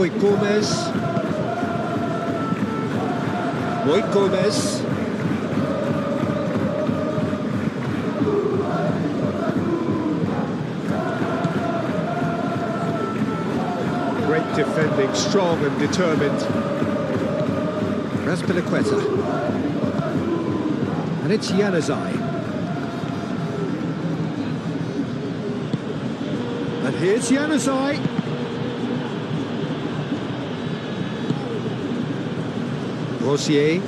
Boy Gomez. Boy Gomez. Great defending, strong and determined. Raspilicueta. And it's Januzaj. And here's Januzaj. Rosier.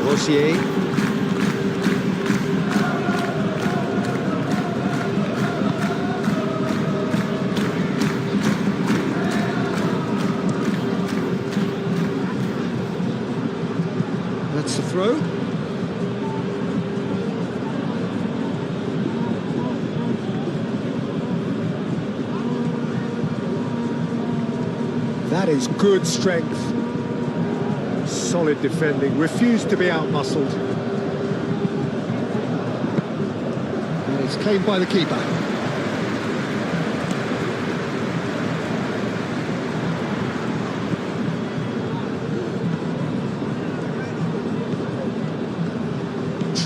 Rosier. That's the throw. That is good strength. Solid defending, refused to be out-muscled. And it's claimed by the keeper.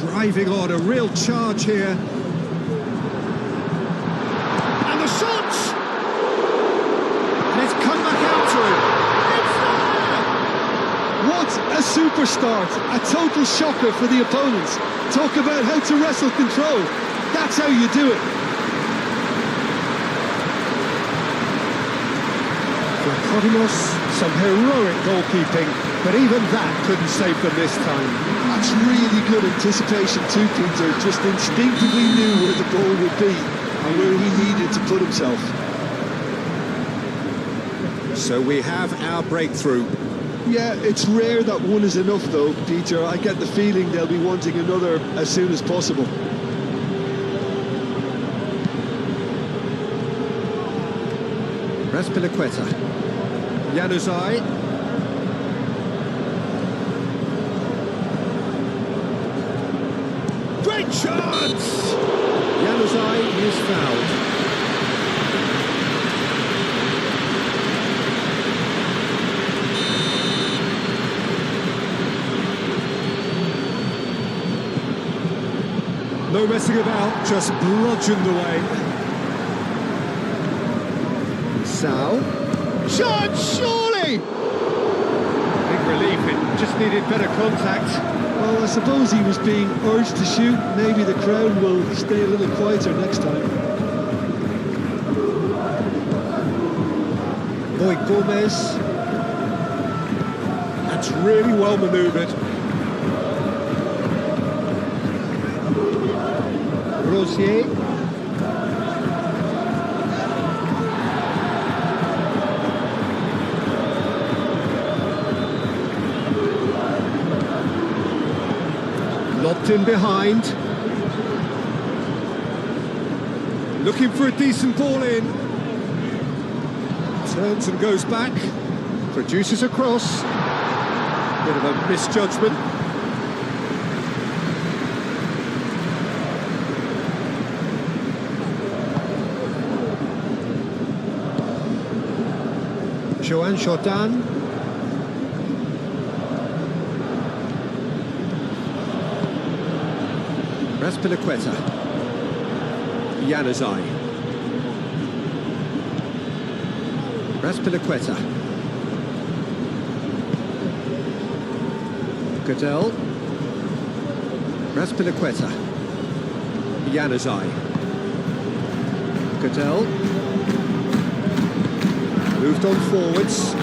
Driving on, a real charge here. And the shot! And it's come back out to him. What a super start, a total shocker for the opponents. Talk about how to wrestle control. That's how you do it. Vlachodimos, some heroic goalkeeping, but even that couldn't save them this time. That's really good anticipation too, Peter. Just instinctively knew where the ball would be and where he needed to put himself. So we have our breakthrough. Yeah, it's rare that one is enough though, Peter. I get the feeling they'll be wanting another as soon as possible. Raspilicueta. Januzaj. Great chance! Januzaj is fouled. No messing about, just bludgeoned away. Sal. Shot, surely! Big relief, it just needed better contact. Well, I suppose he was being urged to shoot. Maybe the crowd will stay a little quieter next time. Boy Gomez. That's really well manoeuvred. Rosier. Locked in behind. Looking for a decent ball in. Turns and goes back. Produces a cross. Bit of a misjudgment. Joan Jordan. Raspilicueta. Januzaj. Raspilicueta. Goodell. Raspilicueta. Januzaj. Goodell. Moved on forwards.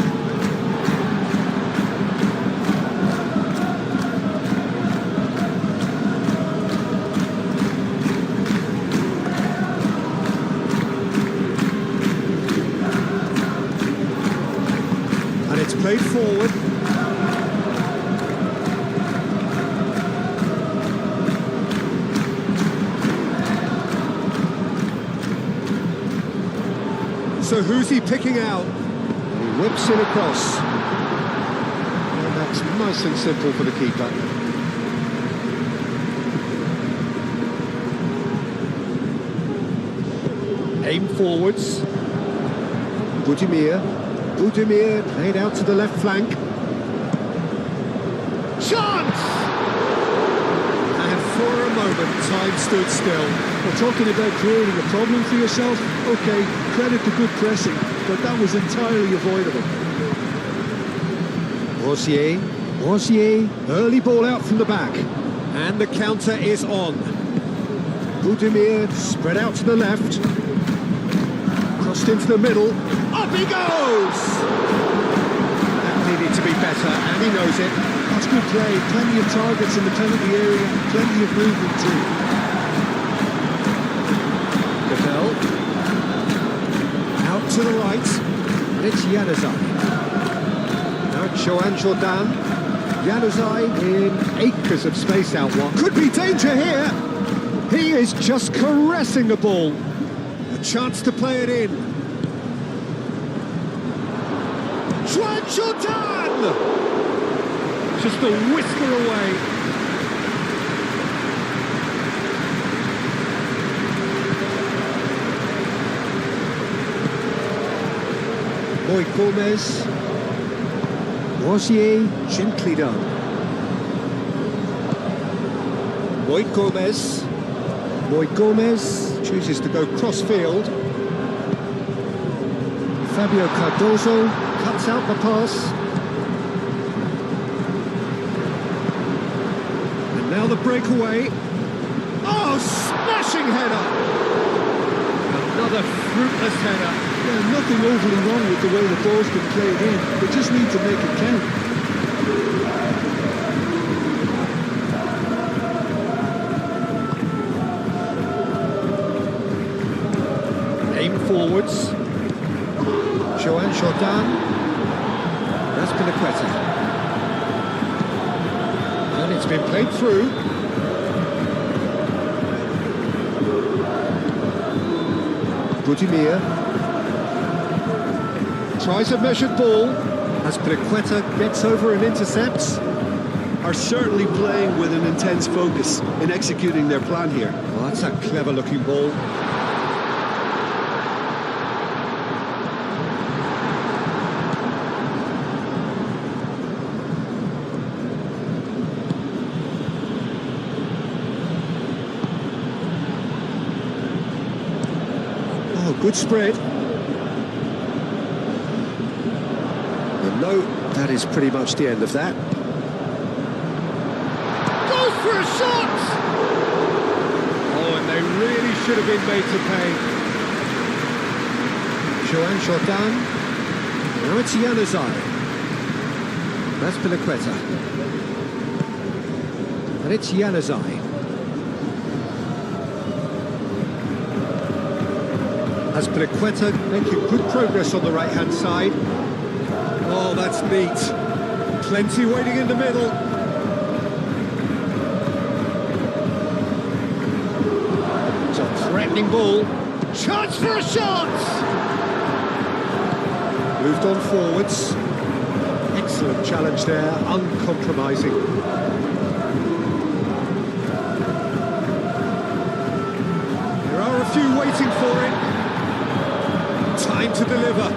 And it's played forward. who's he picking out? He whips it across. And that's nice and simple for the keeper. Aim forwards. Budimir played out to the left flank. Chance! And for a moment, time stood still. We're talking about creating a problem for yourself. Okay, credit to good pressing, but that was entirely avoidable. Rosier, early ball out from the back. And the counter is on. Budimir spread out to the left. Crossed into the middle. Up he goes! That needed to be better, and he knows it. That's good play. Plenty of targets in the penalty area, plenty of movement too. Capel. Out to the right. And it's Januzaj. Now Joan Jordan. Januzaj in acres of space out wide. Could be danger here. He is just caressing the ball. A chance to play it in. Joan Jordan! Just a whisker away. Boy Gomez. Rosier, gently done. Boy Gomez chooses to go cross-field. Fabio Cardozo cuts out the pass. And now the breakaway. Oh, smashing header! Another fruitless header. Yeah, nothing overly wrong with the way the ball's been played in. They just need to make it count. Aim forwards. Joan Jordan. That's Pinaqueta. And it's been played through. Budimir. Tries a measured ball. As Pinaqueta gets over and intercepts. Are certainly playing with an intense focus in executing their plan here. Well, that's a clever looking ball. Oh, good spread. And no, that is pretty much the end of that. Goes for a shot! Oh, and they really should have been made to pay. Joan Jordan. Now it's Januzaj. That's Pinaqueta. And it's Januzaj. As Pinaqueta making good progress on the right-hand side. Oh, that's neat. Plenty waiting in the middle. It's a threatening ball. Chance for a shot! Moved on forwards. Excellent challenge there, uncompromising. There are a few waiting for it. Time to deliver.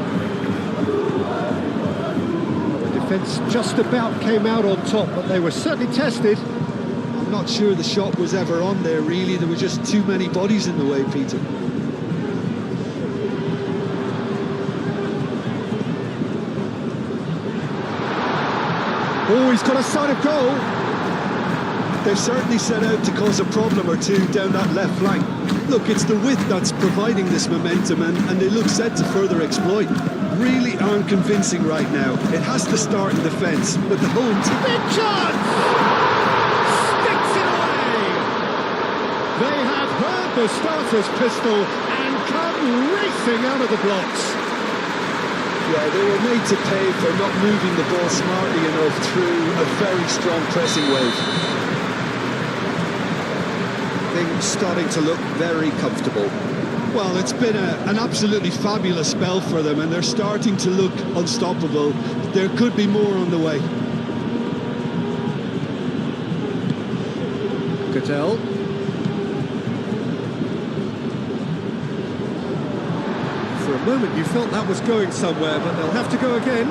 The defence just about came out on top, but they were certainly tested. I'm not sure the shot was ever on there, really. There were just too many bodies in the way, Peter. Oh, he's got a sight of goal. They've certainly set out to cause a problem or two down that left flank. Look, it's the width that's providing this momentum, and they look set to further exploit. Really aren't convincing right now. It has to start in defence, but the home team... Big chance! Sticks it away! They have heard the starter's pistol and come racing out of the blocks. Yeah, they were made to pay for not moving the ball smartly enough through a very strong pressing wave. Things starting to look very comfortable. Well, it's been an absolutely fabulous spell for them, and they're starting to look unstoppable. There could be more on the way. Cattell. For a moment you felt that was going somewhere, but they'll have to go again.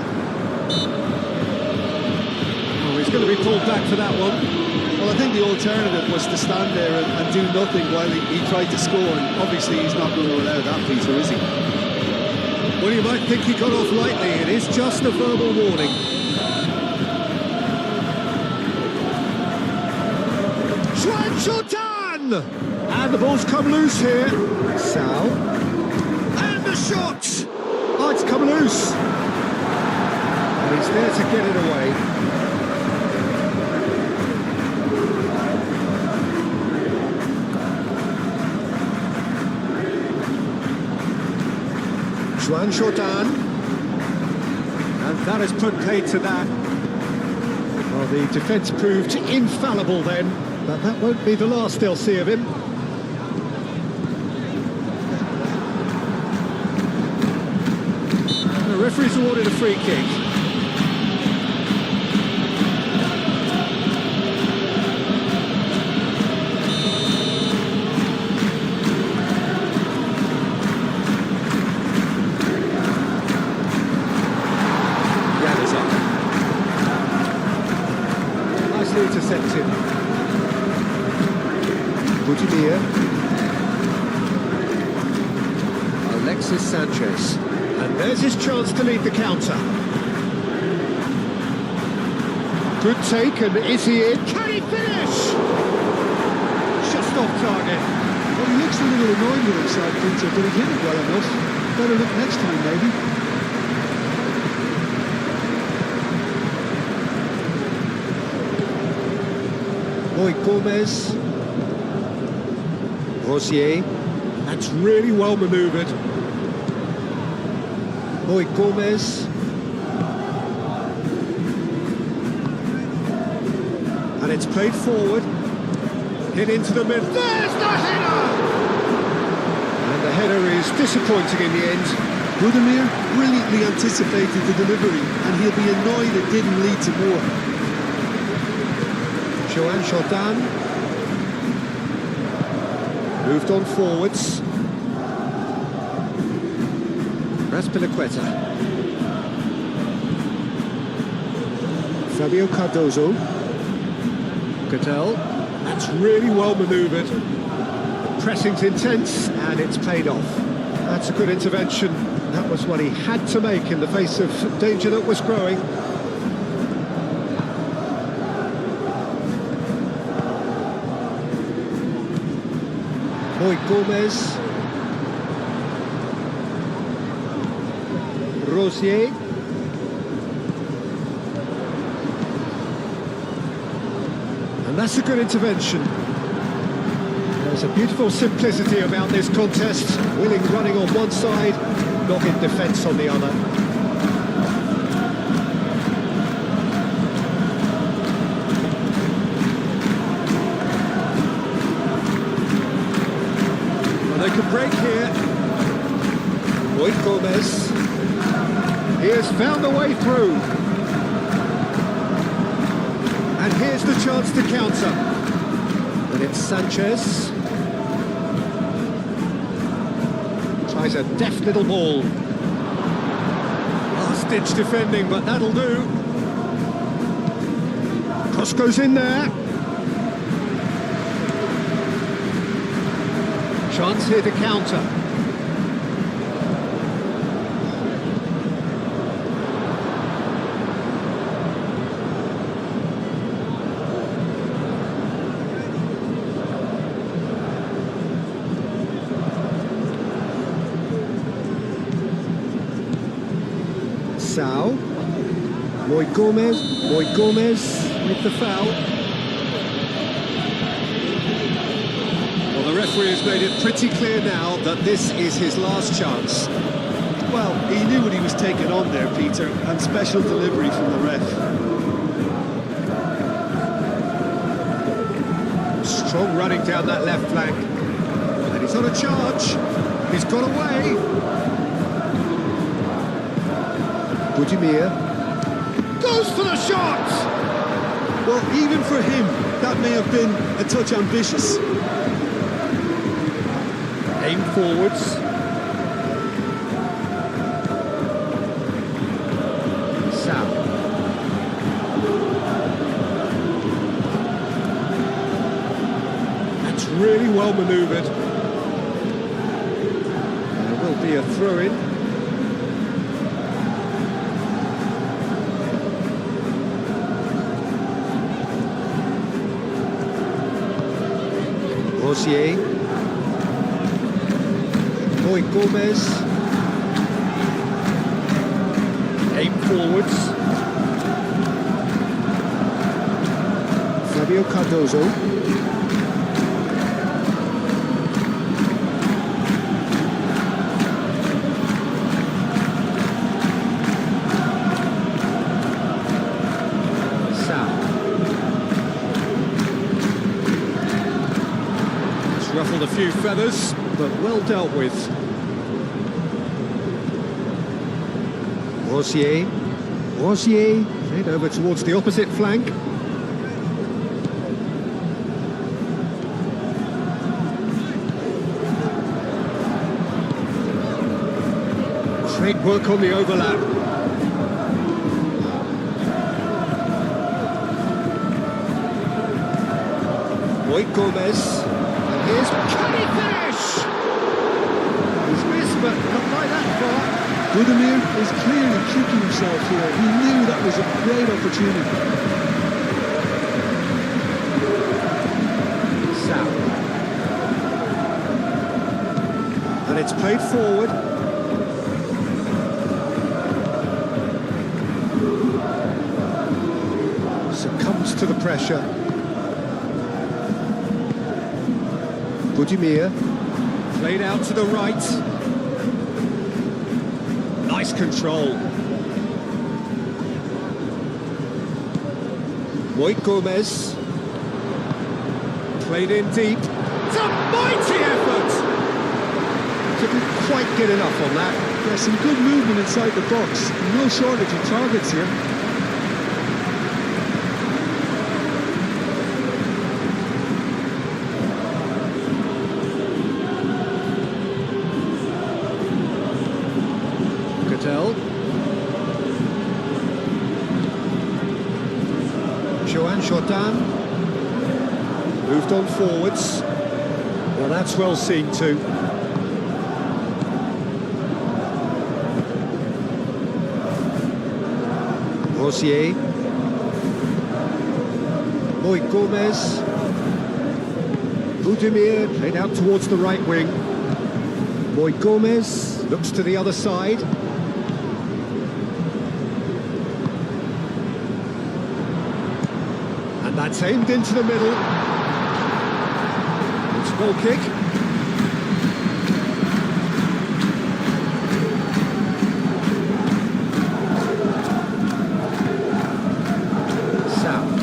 Oh, he's going to be pulled back for that one. Well, I think the alternative was to stand there and do nothing while he tried to score, and obviously he's not going to allow that, Peter, is he? Well, you might think he got off lightly. It is just a verbal warning. Schwan-Shortan! And the ball's come loose here. Sal. And the shot! Oh, it's come loose. And he's there to get it away. Schwan-Shortan, and that has put paid to that. Well, the defence proved infallible then, but that won't be the last they'll see of him. The referee's awarded a free kick. Intercepted. Budimir. Alexis Sanchez. And there's his chance to lead the counter. Good take, and is he in? Can he finish? Just off target. Well, he looks a little annoyed with himself, Peter, but he hit it well enough. Better look next time, maybe. Gomez, Rosier, that's really well manoeuvred. Gomez, and it's played forward, hit into the middle. There's the header, and the header is disappointing in the end. Budimir brilliantly anticipated the delivery, and he'll be annoyed it didn't lead to more. Schwan-Shortan moved on forwards. Raspilicueta. Fabio Cardozo. Cattell. That's really well manoeuvred. Pressing's intense and it's paid off. That's a good intervention. That was what he had to make in the face of danger that was growing. Gomez, Rosier, and that's a good intervention. There's a beautiful simplicity about this contest. Willing running on one side, not in defence on the other. They could break here. Gomez. He has found a way through. And here's the chance to counter. And it's Sanchez. Tries a deft little ball. Last-ditch defending, but that'll do. Cross goes in there. Chance here to counter. Sao. Gomez with the foul. Well, the referee has made it pretty clear now that this is his last chance. Well, he knew what he was taking on there, Peter, and special delivery from the ref. Strong running down that left flank. And he's on a charge. He's got away. Budimir goes for the shot. Well, even for him, that may have been a touch ambitious. Aim forwards. Sam. That's really well manoeuvred. There will be a throw-in. Rosier. Boy Gomez. Aim forwards. Fabio Cardozo. Ruffled a few feathers, but well dealt with. Rosier. Rosier, played over towards the opposite flank. Great work on the overlap. Boy Gomez. Here's, can he finish? He's missed, but not by that far. Budimir is clearly kicking himself here. He knew that was a great opportunity. Sam. And it's played forward. Succumbs to the pressure. Budimir, played out to the right. Nice control. Boy Gomez, played in deep. It's a mighty effort! Couldn't quite get enough on that. Yeah, some good movement inside the box. No shortage of targets here. Joan Jordan moved on forwards. Well, that's well seen too. Rosier. Boy Gomez. Budimir played out towards the right wing. Boy Gomez looks to the other side. And that's aimed into the middle. It's a goal kick. Sam.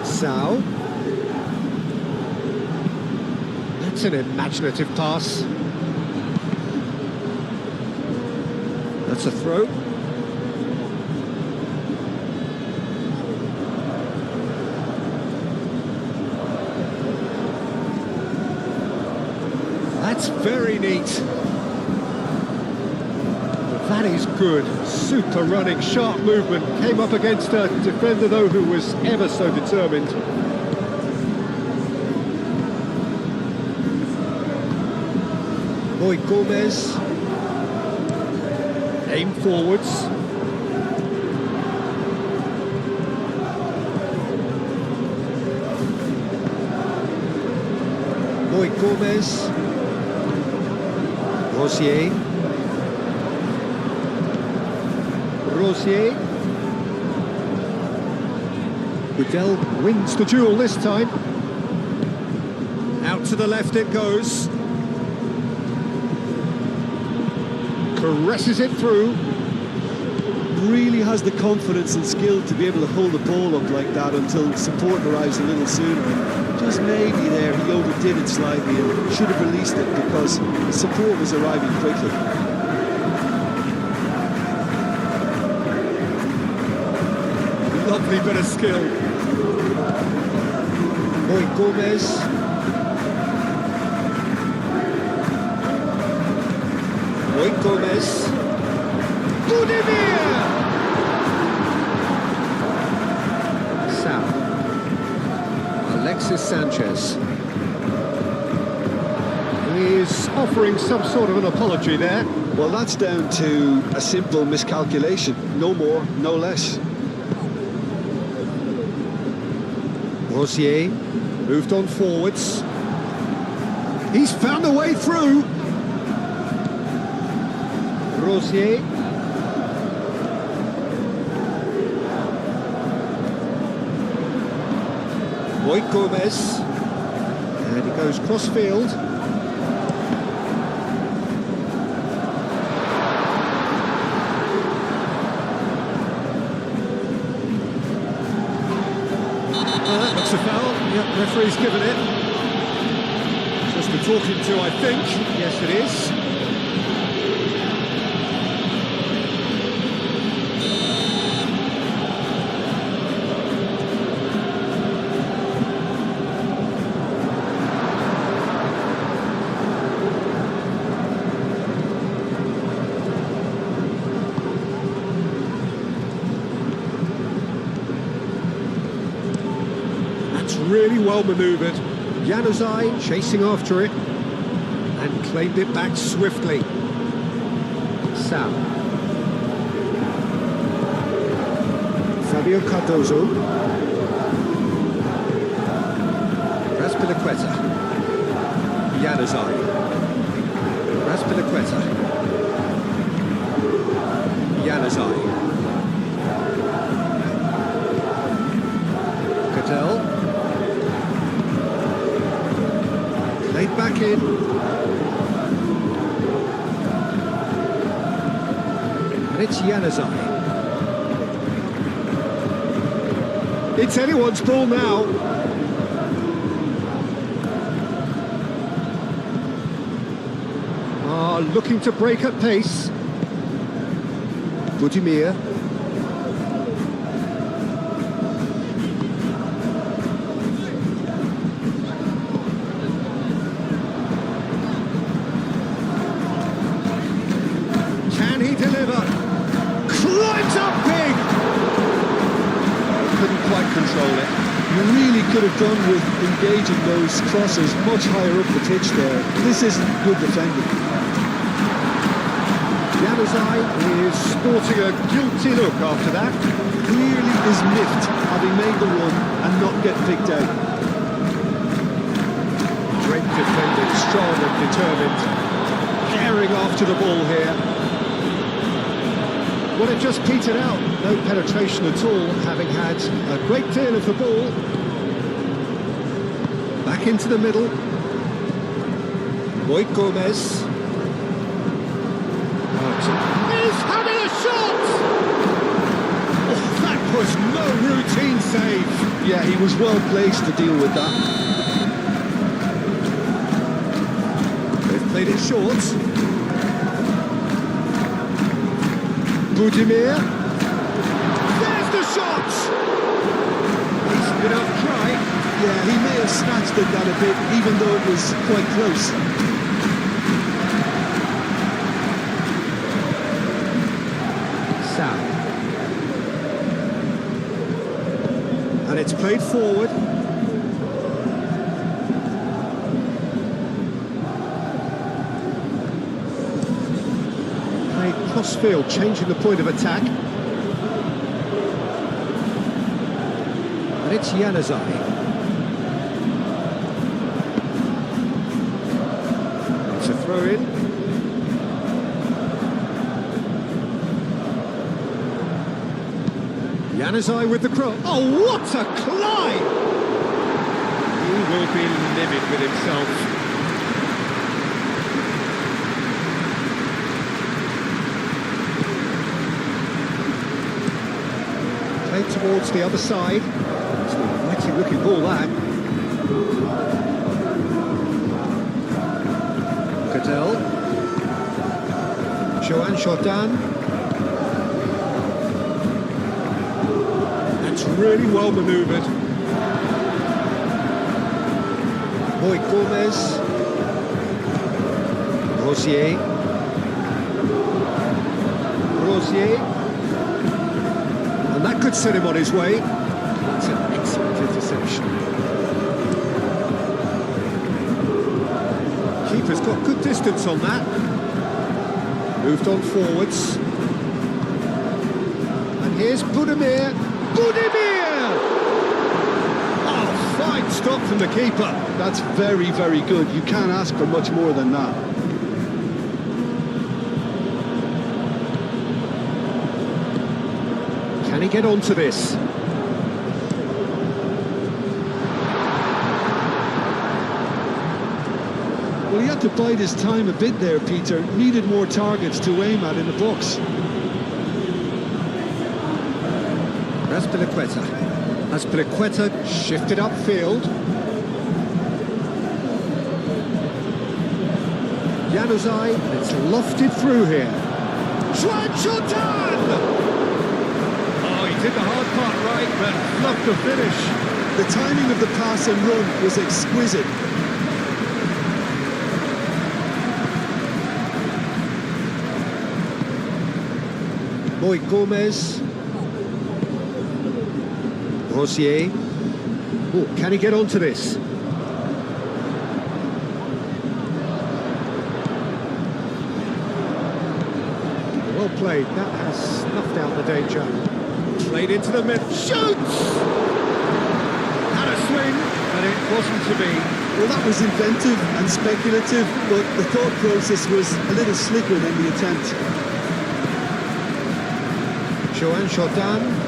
Sao. That's an imaginative pass. That's a throw. That's very neat. That is good. Super running, sharp movement. Came up against a defender, though, who was ever so determined. Boy Gomez. Aim forwards. Boy Gomez. Rosier. Rosier. Goodell wins the duel this time. Out to the left it goes. Caresses it through. Really has the confidence and skill to be able to hold the ball up like that until support arrives a little sooner. And just maybe there he overdid it slightly and should have released it because the support was arriving quickly. Lovely bit of skill. Boy Gomez. Boy Gomez. Budimir! Sam. Alexis Sanchez. He's offering some sort of an apology there. Well, that's down to a simple miscalculation. No more, no less. Rosier moved on forwards. He's found a way through. Rosier. Boy Gomez. And he goes cross-field. Looks a foul. Yep, referee's given it. Just a talking to, I think. Yes, it is. Really well manoeuvred. Januzaj chasing after it and claimed it back swiftly. Sam. Fabio Cardozo. Raspilicueta. Januzaj. Raspilicueta. Januzaj. Goodell. Laid back in. And it's Januzaj. It's anyone's ball now. Looking to break at pace. Budimir. Control it. You really could have done with engaging those crosses much higher up the pitch there. This isn't good defending. Januzaj is sporting a guilty look after that. Clearly is miffed having made the run and not get picked out. Great defending, strong and determined. Carrying after the ball here. Well, it just petered out. No penetration at all, having had a great deal of the ball. Back into the middle. Boy Gomez. He's having a shot! Oh, that was no routine save. Yeah, he was well placed to deal with that. They've played it short. Budimir. There's the shot! He's been out try. Yeah, he may have snatched at that a bit, even though it was quite close. Sam. And it's played forward. Cross-field, changing the point of attack. And it's Januzaj. It's a throw-in. Januzaj with the cross. Oh, what a climb! He will be livid with himself. Played towards the other side. It's a mighty looking ball, that. Cadell. Joan Jordan. That's really well manoeuvred. Boy Gomez. Rosier. And that could set him on his way. That's an excellent interception. Keeper's got good distance on that. Moved on forwards. And here's Budimir. Oh, fine stop from the keeper. That's very, very good. You can't ask for much more than that. Can he get onto this? Well, he had to bide his time a bit there, Peter. Needed more targets to aim at in the box. Azpilicueta shifted upfield. Januzaj, it's lofted through here. Joan Jordan! Oh, he did the hard part right, but fluffed the finish. The timing of the pass and run was exquisite. Boy Gomez. Rosier. Oh, can he get onto this? Well played. That has snuffed out the danger. Played into the mid. Shoots! Had a swing, but it wasn't to be. Well, that was inventive and speculative, but the thought process was a little slicker than the attempt. Joan Jordan.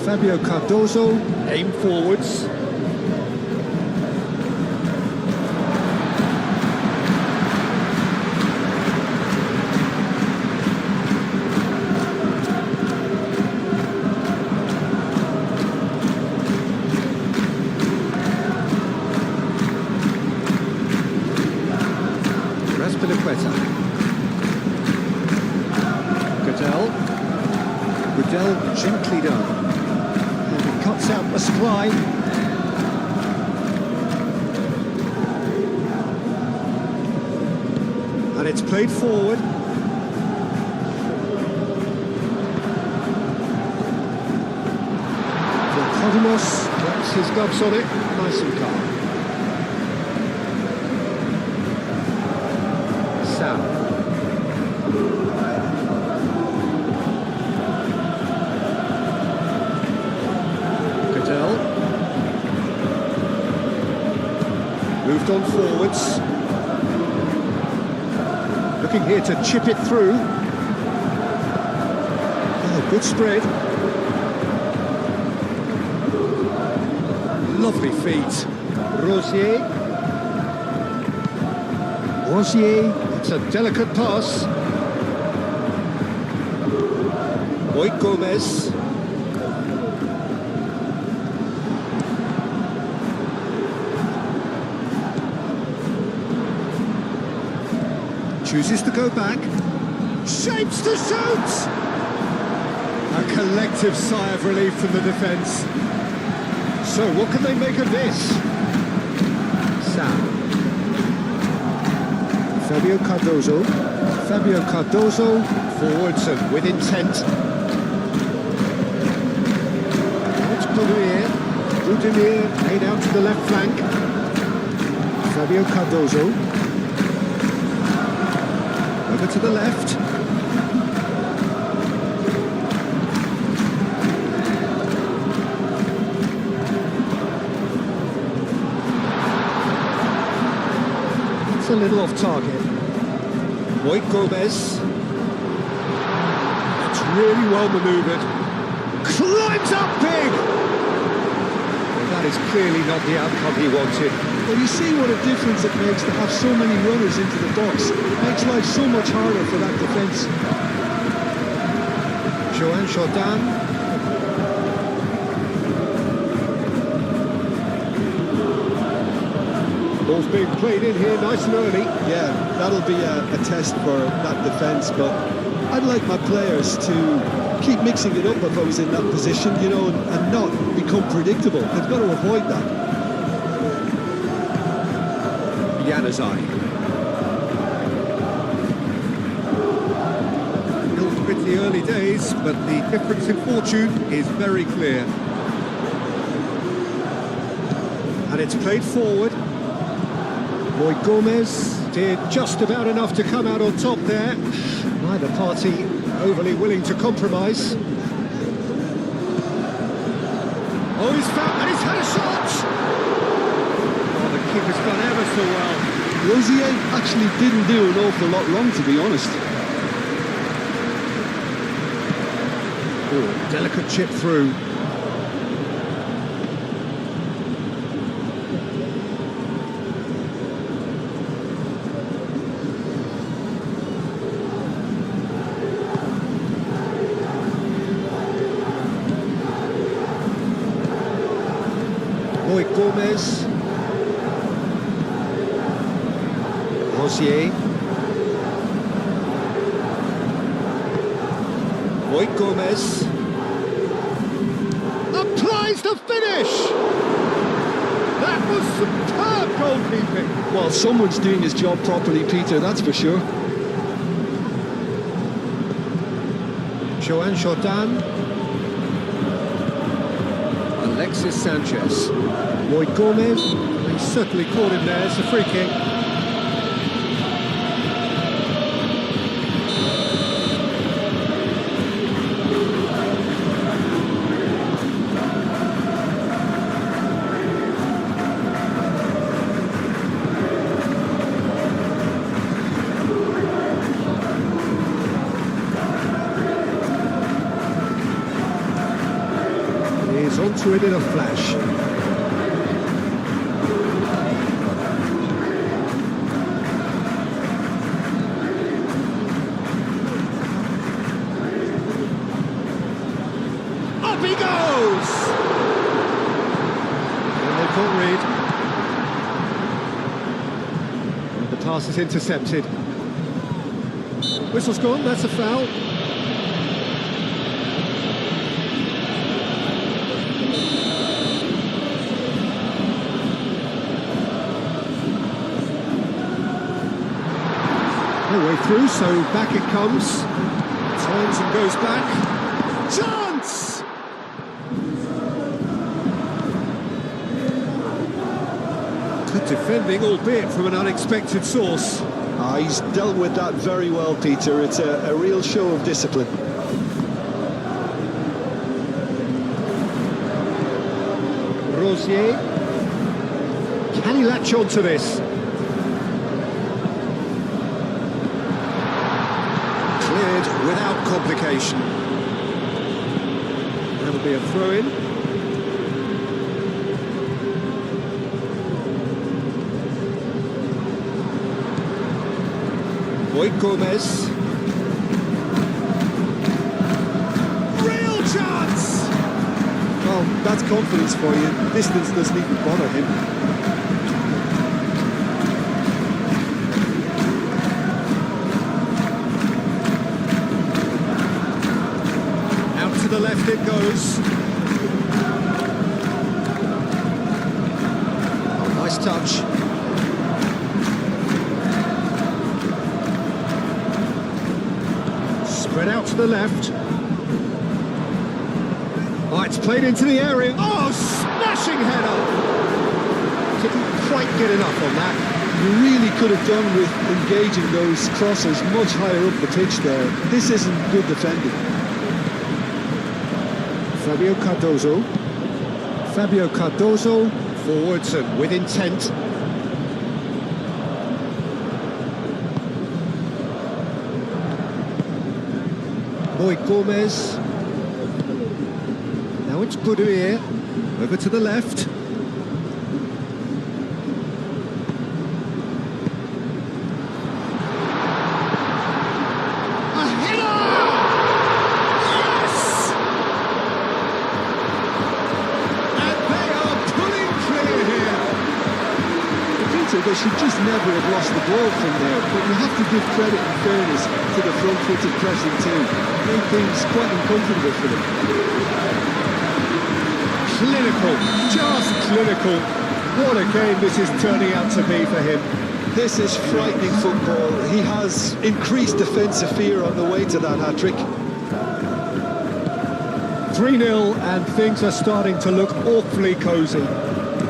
Fabio Cardozo, aim forwards. Azpilicueta. Goodell gently done. Cuts out the supply. And it's played forward. Cosmos wraps his gloves on it, nice and calm. Sam. Moved on forwards. Looking here to chip it through. Oh, good spread. Lovely feet. Rosier. It's a delicate pass. Boy Gomez. Chooses to go back. Shapes to shoot! A collective sigh of relief from the defence. So, what can they make of this? Sam. Fabio Cardozo, forwards and with intent. It's Budimir, laid out to the left flank. Fabio Cardozo. Over to the left. It's a little off target. Boy Gomez. really well manoeuvred. Climbs up big! Well, that is clearly not the outcome he wanted. Well, you see what a difference it makes to have so many runners into the box. It makes life so much harder for that defence. Joan Jordan. Ball's being played in here nice and early. Yeah, that'll be a test for that defence, but I'd like my players to keep mixing it up if I was in that position, you know, and not become predictable. They've got to avoid that. Januzaj. Built a bit the early days, but the difference in fortune is very clear. And it's played forward. Roy Gomez did just about enough to come out on top there. Neither party overly willing to compromise. Oh, he's found, and he's had a shot! Oh, the keeper's done ever so well. Rosier actually didn't do an awful lot wrong, to be honest. Oh, delicate chip through. Roy Gomez. Rosier. Roy Gomez. Applies the finish! That was superb goalkeeping. Well, someone's doing his job properly, Peter, that's for sure. Joan Jordan. Alexis Sanchez. Roy Gomez. He certainly caught him there. It's a free kick. He's onto it in a flash. Up he goes! And they can't read. And the pass is intercepted. Whistle's gone, that's a foul. No way through, so back it comes. Turns and goes back. Chance! Good defending, albeit from an unexpected source. He's dealt with that very well, Peter. It's a real show of discipline. Rosier. Can he latch on to this? Cleared without complication. That'll be a throw-in. Roy Gomez. Real chance! Well, that's confidence for you. Distance doesn't even bother him. Out to the left it goes. Oh, nice touch. Spread out to the left. Oh, it's played into the area. Oh, smashing header! Didn't quite get enough on that. You really could have done with engaging those crosses much higher up the pitch there. This isn't good defending. Fabio Cardozo. Fabio Cardozo forwards and with intent. Boy Gomez. Now it's Budimir. Over to the left. A header! Yes! And they are pulling clear here. Peter, they should just never have lost the ball from there, but you have to give credit and fairness to the front-footed pressing too. Made things quite uncomfortable for them. Clinical, just clinical. What a game this is turning out to be for him. This is frightening football. He has increased defensive fear on the way to that hat-trick. 3-0 and things are starting to look awfully cosy.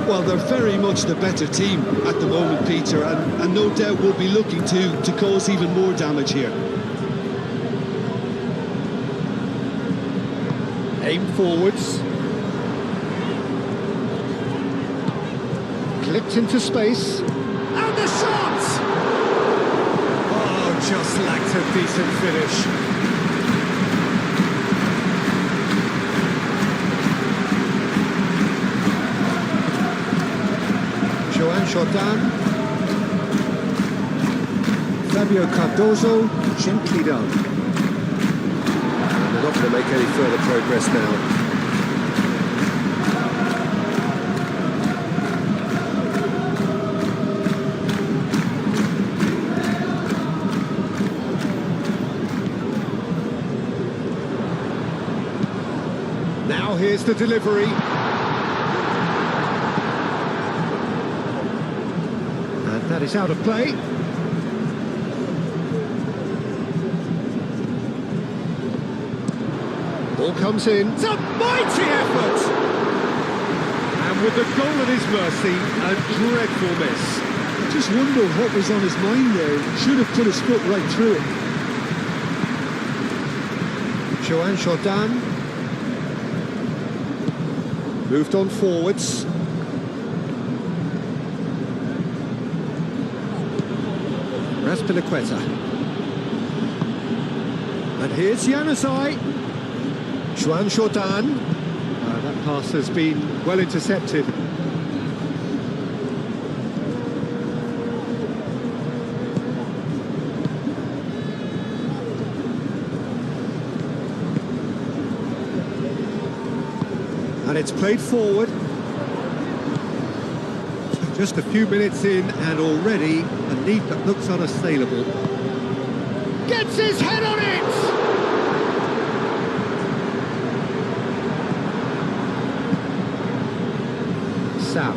Well, they're very much the better team at the moment, Peter, and no doubt will be looking to cause even more damage here. Aim forwards. Clipped into space. And the shot! Oh, just lacked a decent finish. Joan Jordan. Fabio Cardozo, gently done. They're not going to make any further progress now. Now here's the delivery. And that is out of play. Ball comes in. It's a mighty effort! And with the goal at his mercy, a dreadful miss. I just wonder what was on his mind there. Should have put his foot right through it. Joan Jordan. Moved on forwards. Raspilicueta. And here's Januzaj. Joan Jordan. That pass has been well intercepted. And it's played forward. Just a few minutes in and already a lead that looks unassailable. Gets his head on it! Sam.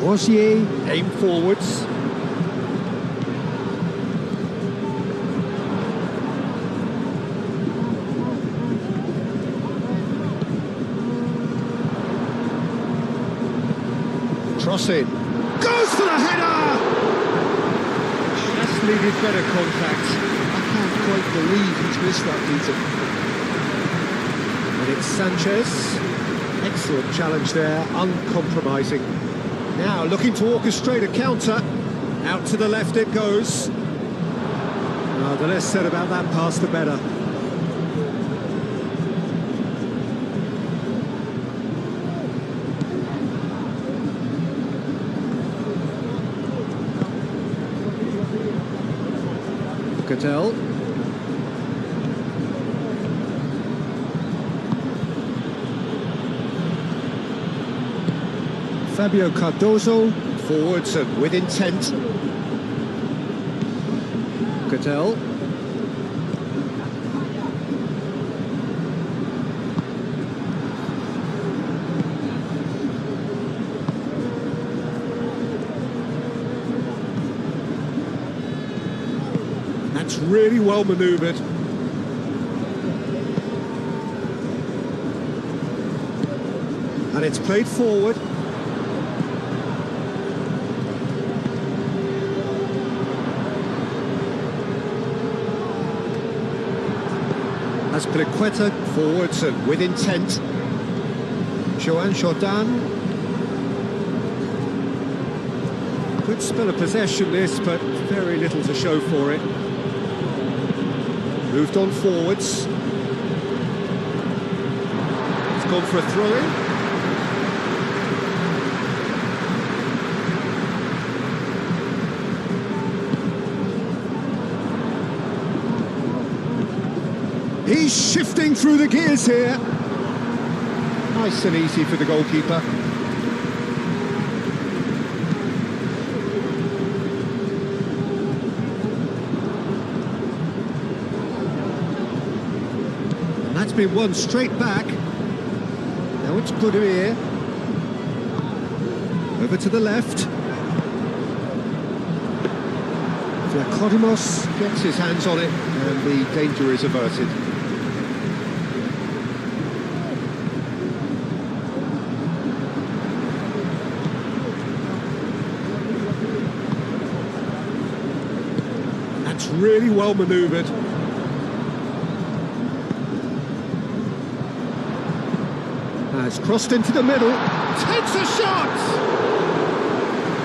Rosier, aim forwards. Cross in. Goes for the header! Just needed better contact. I can't quite believe he's missed that, Peter. And it's Sanchez. Excellent challenge there, uncompromising. Now looking to orchestrate a counter. Out to the left it goes. Oh, the less said about that pass, the better. Cattell. Fabio Cardozo, forwards and with intent. Cattell. That's really well manoeuvred. And it's played forward. Azpilicueta forwards and with intent. Joan Jordan. Good spell of possession this, but very little to show for it. Moved on forwards. It's gone for a throw-in. He's shifting through the gears here. Nice and easy for the goalkeeper. And that's been won straight back. Now it's Budimir. Over to the left. Vlachodimos gets his hands on it and the danger is averted. That's really well manoeuvred. Has crossed into the middle. Takes a shot!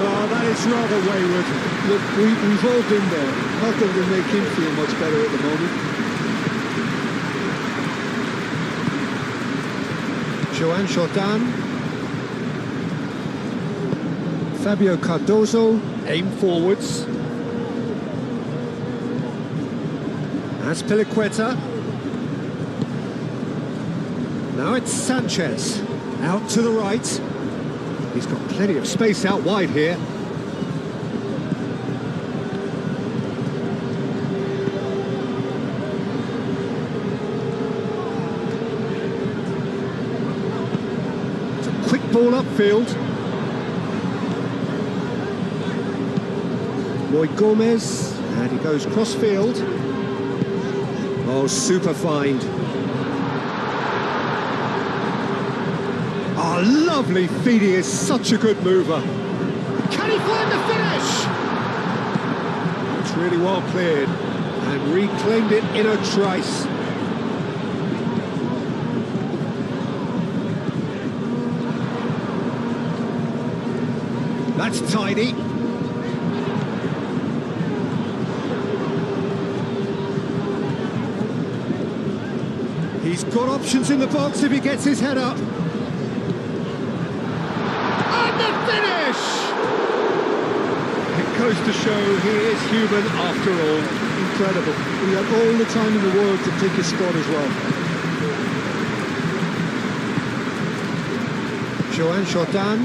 Oh, that is rather wayward. Look, we've all been there. Not that it'll make him feel much better at the moment. Joan Jordan. Fabio Cardozo, aim forwards. Azpilicueta. Now it's Sanchez, out to the right. He's got plenty of space out wide here. It's a quick ball upfield. Roy Gomez, and he goes cross-field. Oh, super find. Oh, lovely feed, he is such a good mover. Can he find the finish? It's really well cleared and reclaimed it in a trice. That's tidy. He's got options in the box if he gets his head up. And the finish! It goes to show he is human after all. Incredible. He had all the time in the world to pick his spot as well. Joan Jordan.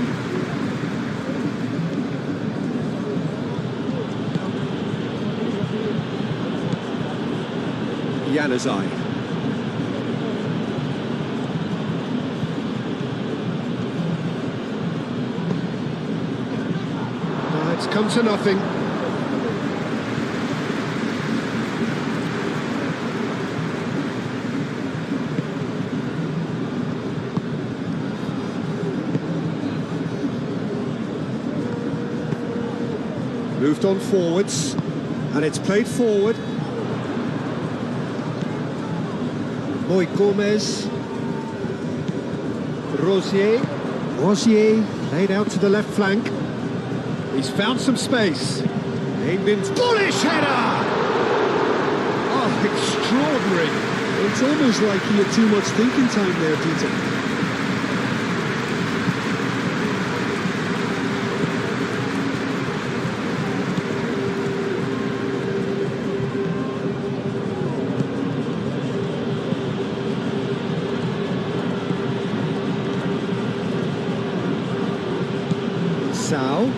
Januzaj. It's come to nothing. Moved on forwards, and it's played forward. Roy Gomez. Rosier laid out to the left flank. He's found some space. Aimed in. Bullish header! Oh, extraordinary. It's almost like he had too much thinking time there, Peter. Sao.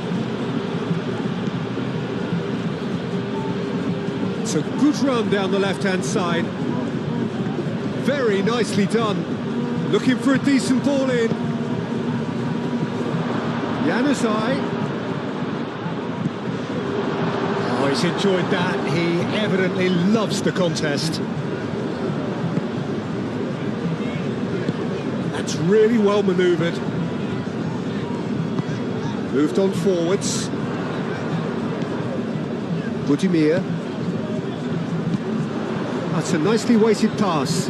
It's a good run down the left-hand side. Very nicely done. Looking for a decent ball in. Januzaj. Oh, he's enjoyed that. He evidently loves the contest. That's really well manoeuvred. Moved on forwards. Budimir. That's a nicely weighted pass.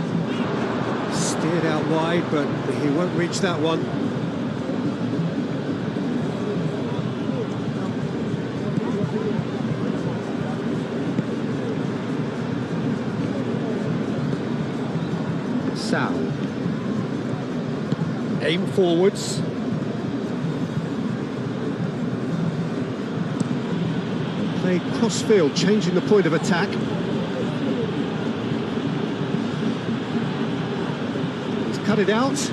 Steered out wide, but he won't reach that one. Sal. Aim forwards. Play cross-field, changing the point of attack. He's cut it out.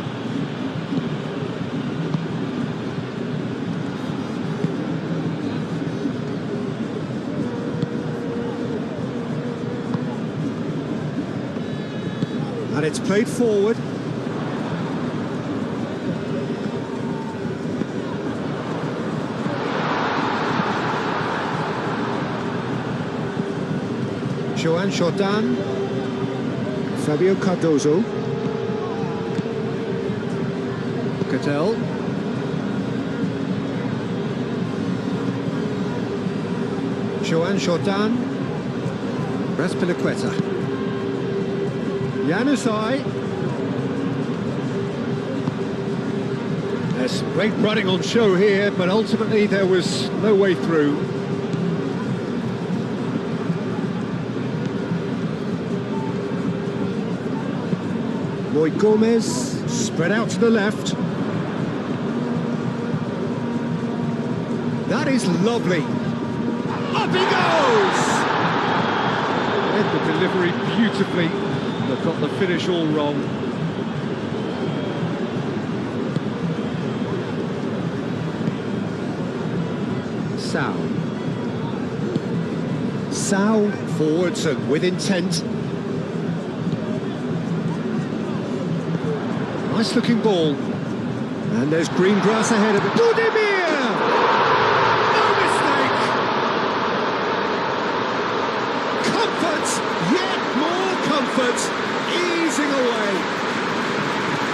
And it's played forward. Joan Jordan, Fabio Cardozo, Cattell, Joan Jordan, Raspilicueta, Januzaj. There's great running on show here, but ultimately there was no way through. Roy Gomez, spread out to the left. That is lovely. Up he goes! Read the delivery beautifully. They've got the finish all wrong. Sal. Sal forwards and with intent. Nice looking ball. And there's green grass ahead of it. Budimir! No mistake! Comfort! Yet more comfort! Easing away.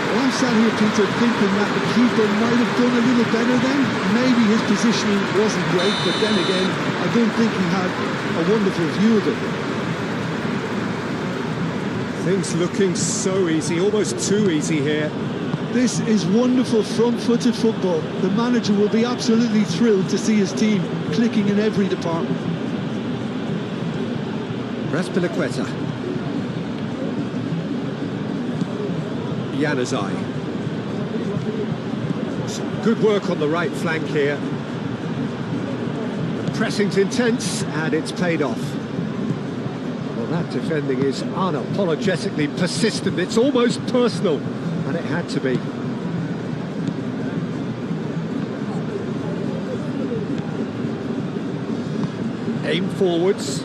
Well, I'm sat here, Peter, thinking that the keeper might have done a little better then. Maybe his positioning wasn't great, but then again, I don't think he had a wonderful view of it. Things looking so easy, almost too easy here. This is wonderful front-footed football. The manager will be absolutely thrilled to see his team clicking in every department. Raspilicueta. Januzaj. Some good work on the right flank here. The pressing's intense and it's paid off. Well, that defending is unapologetically persistent. It's almost personal, and it had to be. Aim forwards.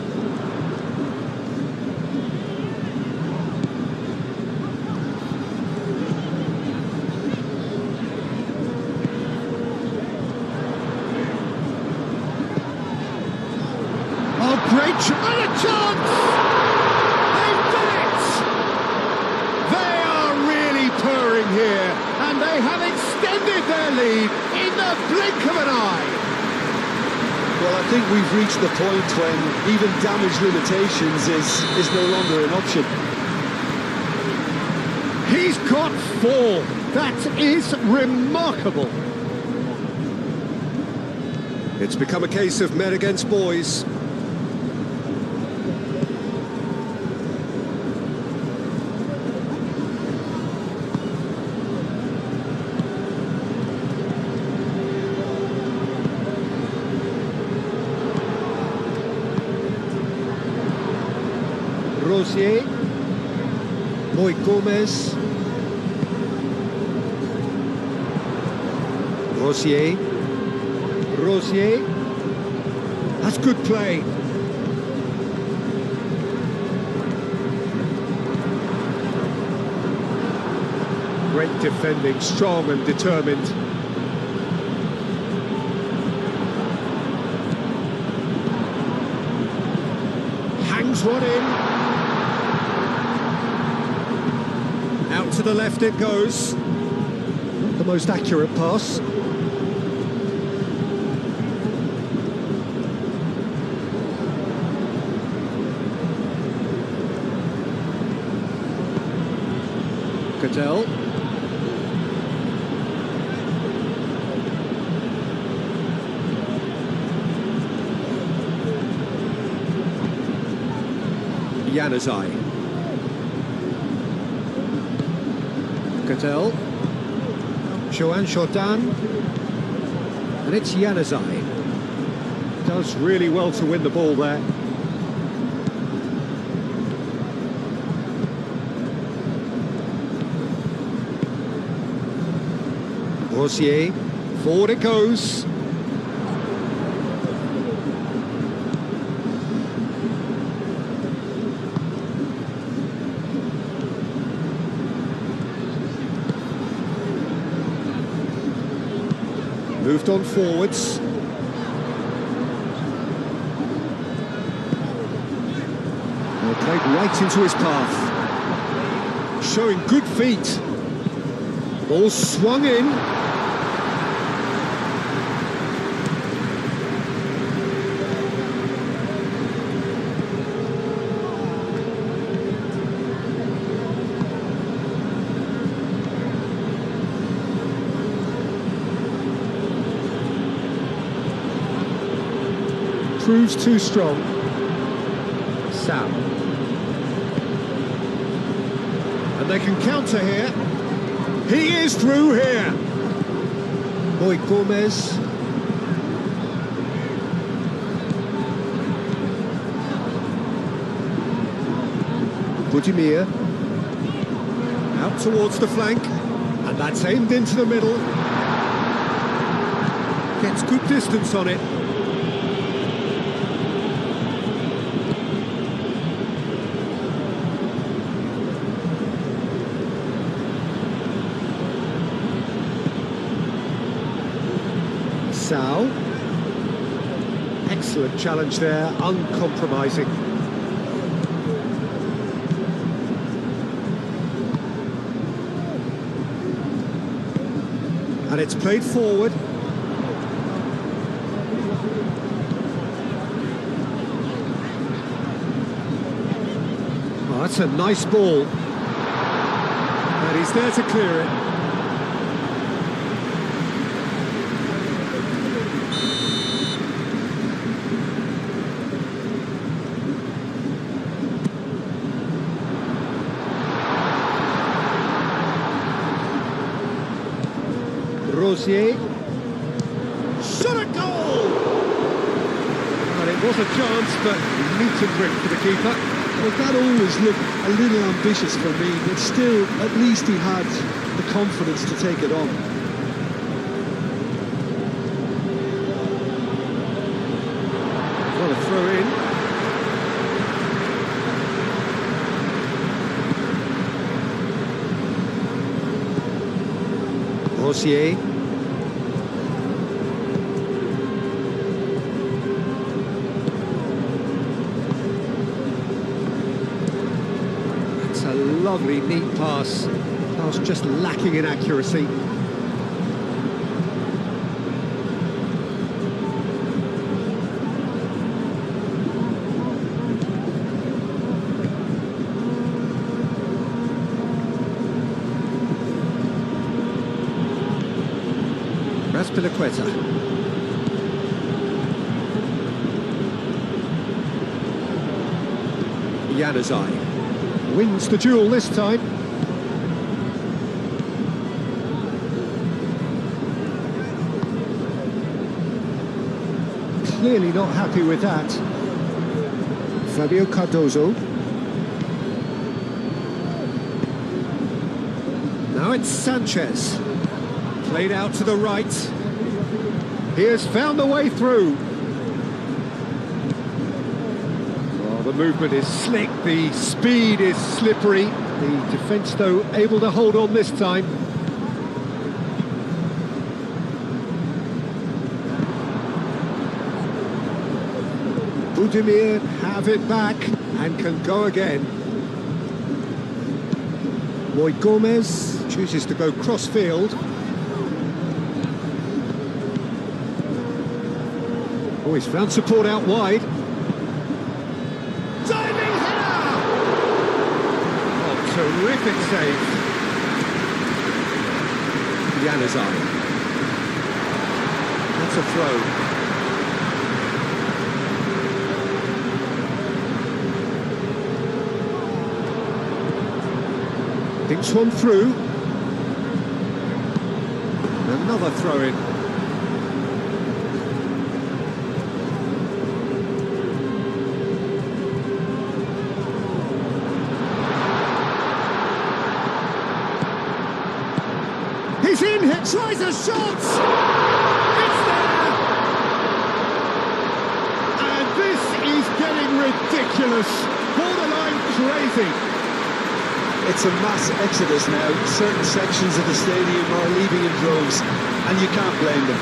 Oh, great and a chance! They've done it! They are really purring here, and they have extended their lead in the blink of an eye. Well, I think we've reached the point when even damage limitations is no longer an option. He's got 4. That is remarkable. It's become a case of men against boys. Rosier, Roy Gomez, Rosier, that's good play. Great defending, strong and determined. Hangs one in. Out to the left it goes. Not the most accurate pass. Cadell. Januzaj. Cadell. Joan Jordan. And it's Januzaj. Does really well to win the ball there. Rosier, forward it goes. Moved on forwards. Well, played right into his path. Showing good feet. Ball swung in. Proves too strong. Sam. And they can counter here. He is through here. Boy Gomez. Budimir. Out towards the flank. And that's aimed into the middle. Gets good distance on it. Sao. Excellent challenge there, uncompromising. And it's played forward. Oh, that's a nice ball. And he's there to clear it. Rosier. Shot a goal! And it was a chance, but neat and quick for the keeper. Well, that always looked a little ambitious for me, but still, at least he had the confidence to take it on. What a throw in. Rosier. That's a lovely, neat pass. Pass just lacking in accuracy. Raspilicueta. Januzaj wins the duel this time. Clearly not happy with that. Fabio Cardozo. Now it's Sanchez. Played out to the right. He has found the way through. Well, the movement is slick, the speed is slippery. The defence, though, able to hold on this time. Budimir have it back and can go again. Boy Gomez chooses to go cross-field. Oh, he's found support out wide. Diving header! Oh, terrific save. Januzaj. That's a throw. Thinks one through. Another throw-in. He's in, he tries a shot! It's there! And this is getting ridiculous, borderline crazy. It's a mass exodus now. Certain sections of the stadium are leaving in droves, and you can't blame them.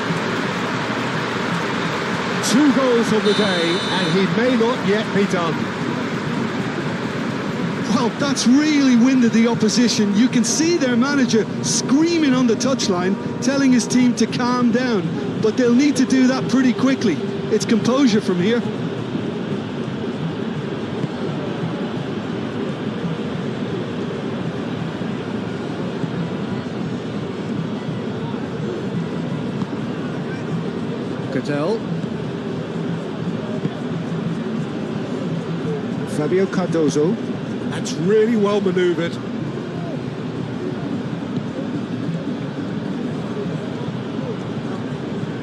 2 goals on the day, and he may not yet be done. Well, that's really winded the opposition. You can see their manager screaming on the touchline, telling his team to calm down. But they'll need to do that pretty quickly. It's composure from here. Cadell. Fabio Cardozo. That's really well manoeuvred.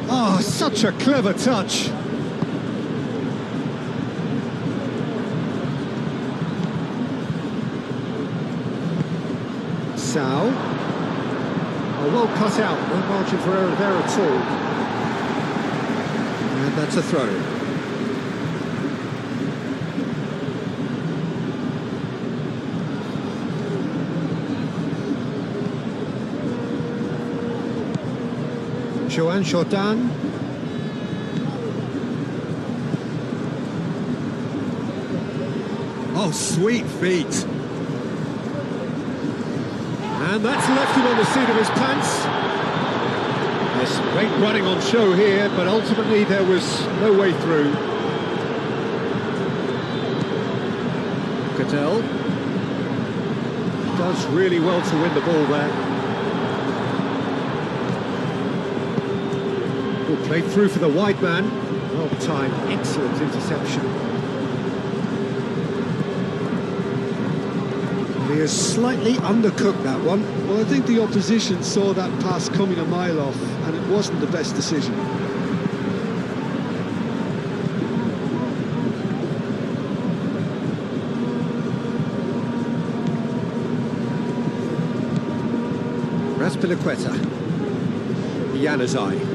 Oh, such a clever touch. Sao. Oh, well cut out. No margin for error there at all. And that's a throw. Joan Jordan. Oh, sweet feet. And that's left him on the seat of his pants. There's great running on show here, but ultimately there was no way through. Cadell does really well to win the ball there. Ball played through for the wide man. Well timed, excellent interception. He has slightly undercooked that one. Well, I think the opposition saw that pass coming a mile off, and it wasn't the best decision. Raspilicueta. Januzaj.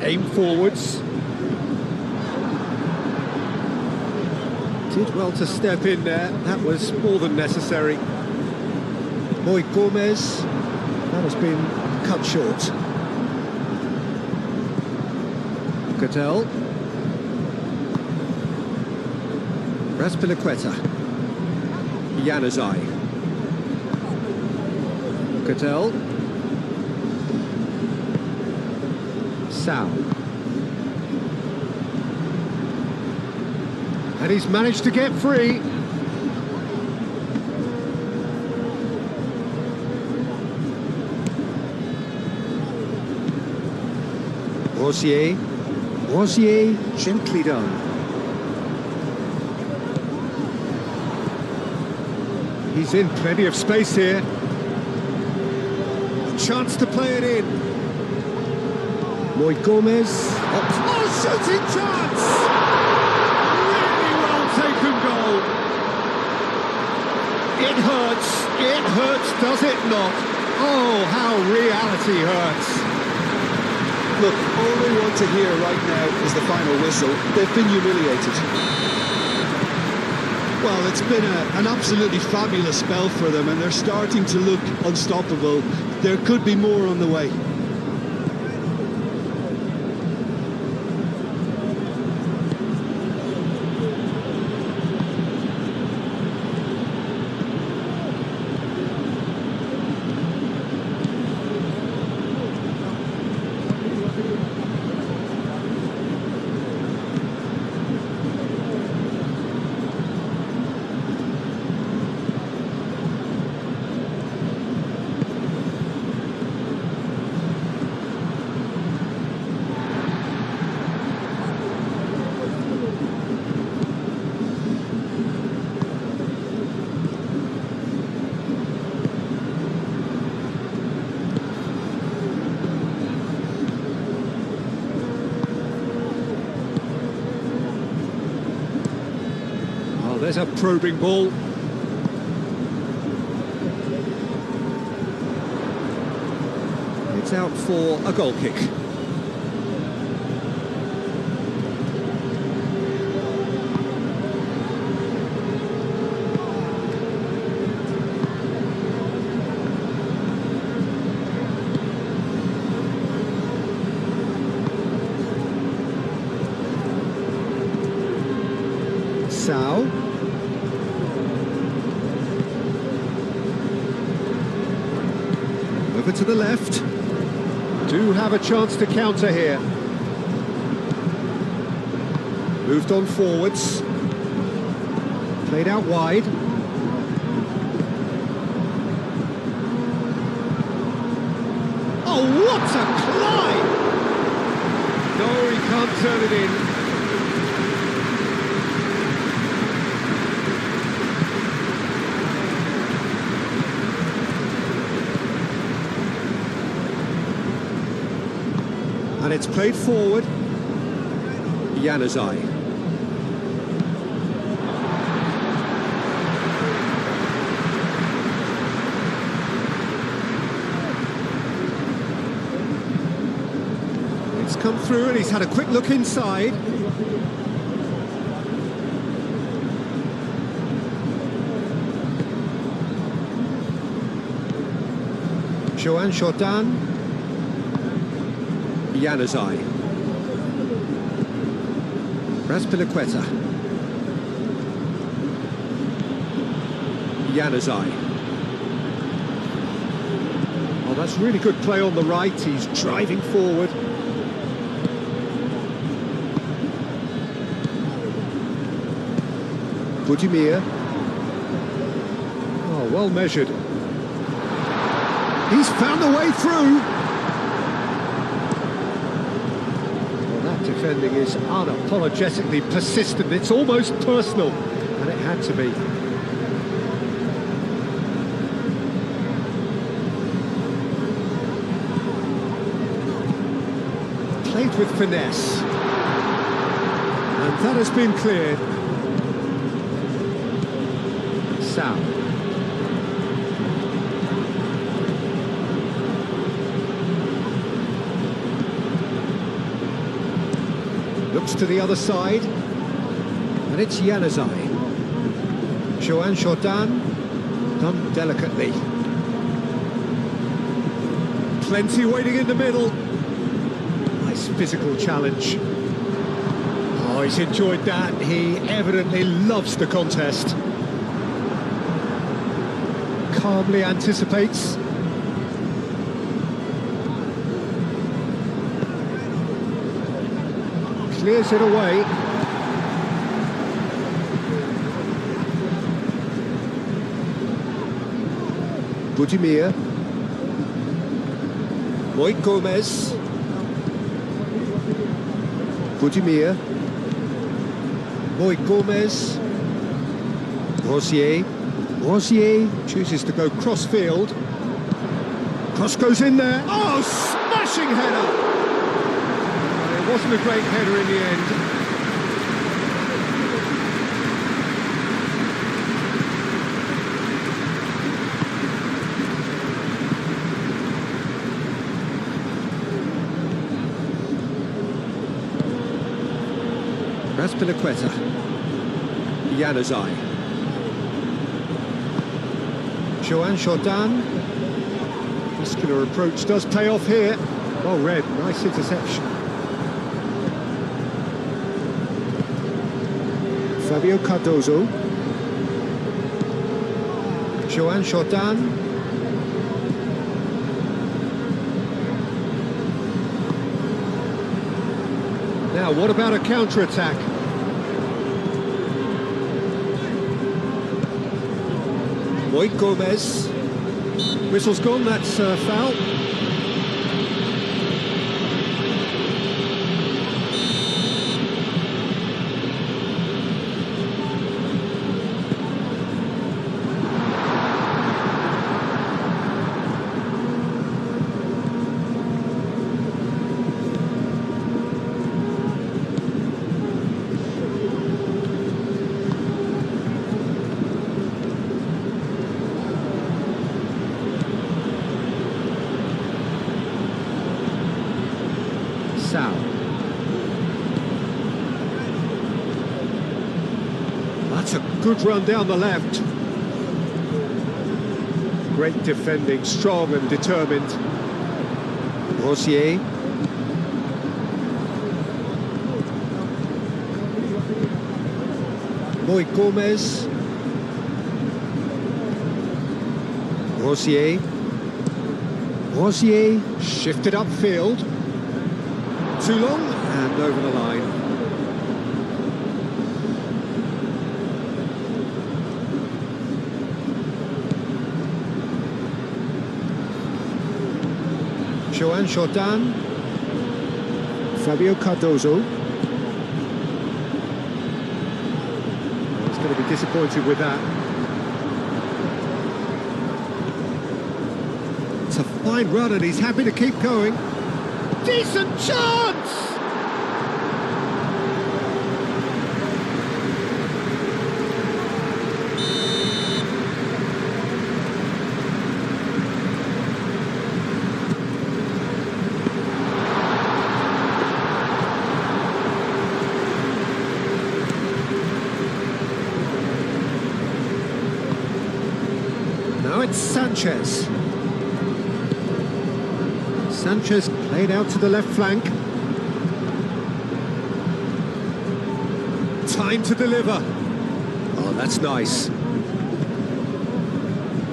Aim forwards. Did well to step in there. That was more than necessary. Moy Gomez. That has been cut short. Cadell. Raspilicueta. Januzaj. Cadell. Sao. And he's managed to get free. Rosier. Rosier, gently done. He's in plenty of space here. Chance to play it in. Moy Gomez. Oh, shooting chance! Really well taken goal. It hurts, does it not? Oh, how reality hurts. Look, all they want to hear right now is the final whistle. They've been humiliated. Well, it's been an absolutely fabulous spell for them, and they're starting to look unstoppable. There could be more on the way. there's a probing ball. It's out for a goal kick. Sao. Over to the left. Do have a chance to counter here. Moved on forwards. Played out wide. Oh, what a climb! No, he can't turn it in. And it's played forward. Januzaj. It's come through and he's had a quick look inside. Joan Jordan. Januzaj. Raspilicueta. Januzaj. Oh, that's really good play on the right. He's driving forward. Budimir. Oh, well measured. He's found a way through. Defending is unapologetically persistent. It's almost personal, and it had to be. Played with finesse, and that has been cleared. Sao. Looks to the other side, and it's Januzaj. Joan Jordan, done delicately. Plenty waiting in the middle. Nice physical challenge. Oh, he's enjoyed that. He evidently loves the contest. Calmly anticipates. Clears it away. Budimir. Moik Gomez. Budimir. Moik Gomez. Rosier. Rosier chooses to go cross-field. Cross goes in there. Oh, smashing header! It wasn't a great header in the end. Raspilicueta. Januzaj. Joan Jordan. Muscular approach does pay off here. Well read, nice interception. Fabio Cardozo. Joan Jordan. Now, what about a counter-attack? Moik Gomez. Whistle's gone, that's foul. Sal. That's a good run down the left. Great defending, strong and determined. Rosier. Moy Gomez. Rosier. Rosier shifted upfield. Too long and over the line. Joan Jordan. Fabio Cardozo. He's going to be disappointed with that. It's a fine run and he's happy to keep going. Decent chance! Now it's Sanchez. Sanchez played out to the left flank. Time to deliver. Oh, that's nice.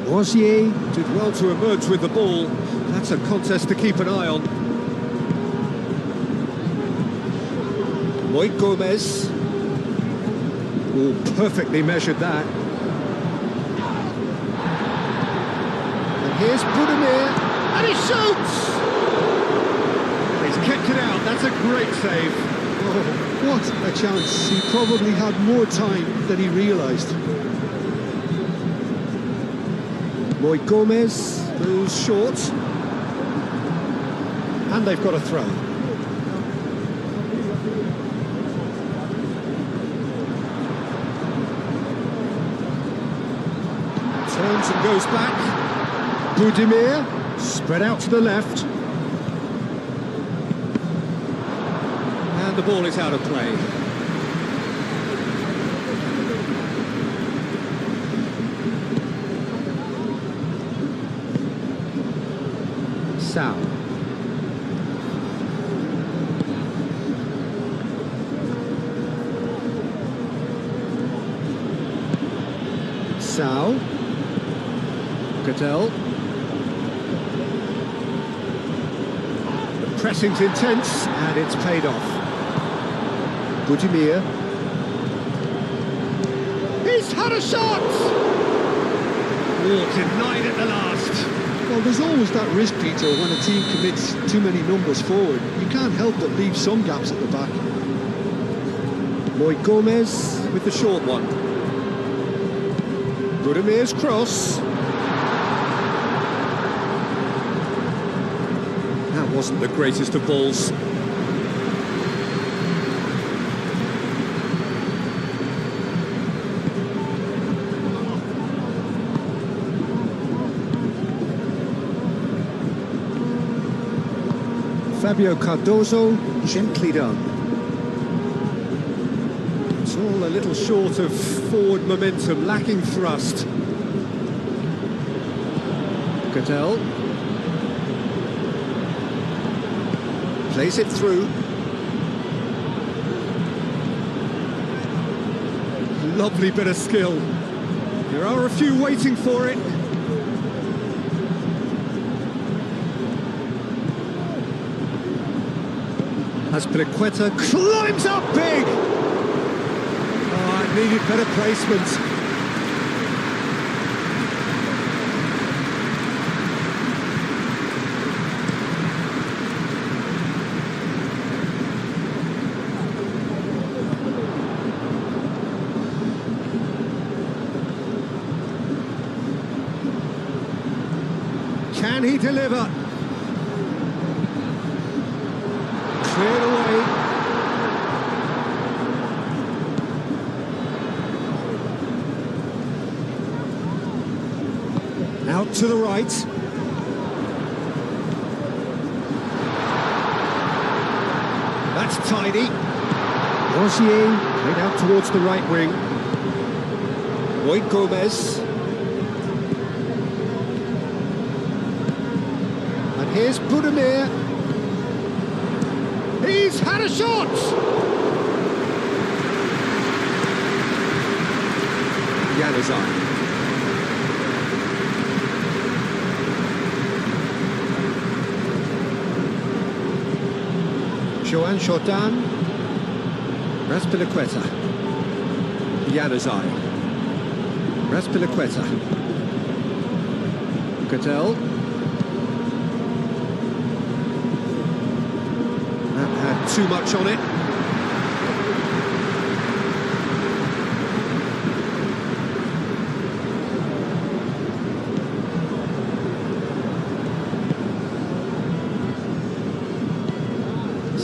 Rosier did well to emerge with the ball. That's a contest to keep an eye on. Moy Gomez. Oh, perfectly measured that. And here's Budimir. And he shoots! He's kicked it out, that's a great save. Oh, what a chance. He probably had more time than he realised. Moy Gomez moves short. And they've got a throw. Turns and goes back. Budimir, spread out to the left. And the ball is out of play. Sal. Sal. Cattell. The pressing's intense and it's paid off. Budimir. He's had a shot! Oh, denied at the last. Well, there's always that risk, Peter, when a team commits too many numbers forward. You can't help but leave some gaps at the back. Moy Gomez with the short one. Budimir's cross. That wasn't the greatest of balls. Fabio Cardozo, gently done. It's all a little short of forward momentum, lacking thrust. Cattell. Plays it through. Lovely bit of skill. There are a few waiting for it. Azpilicueta climbs up big! Oh, it needed better placement. Can he deliver? Cleared away. Out to the right. That's tidy. Rosier played out towards the right wing. Lloyd Gomez. And here's Budimir. He's had a shot! Januzaj. Joan Jordan. Raspilicueta. Januzaj. Raspilicueta. Cattell. That had too much on it.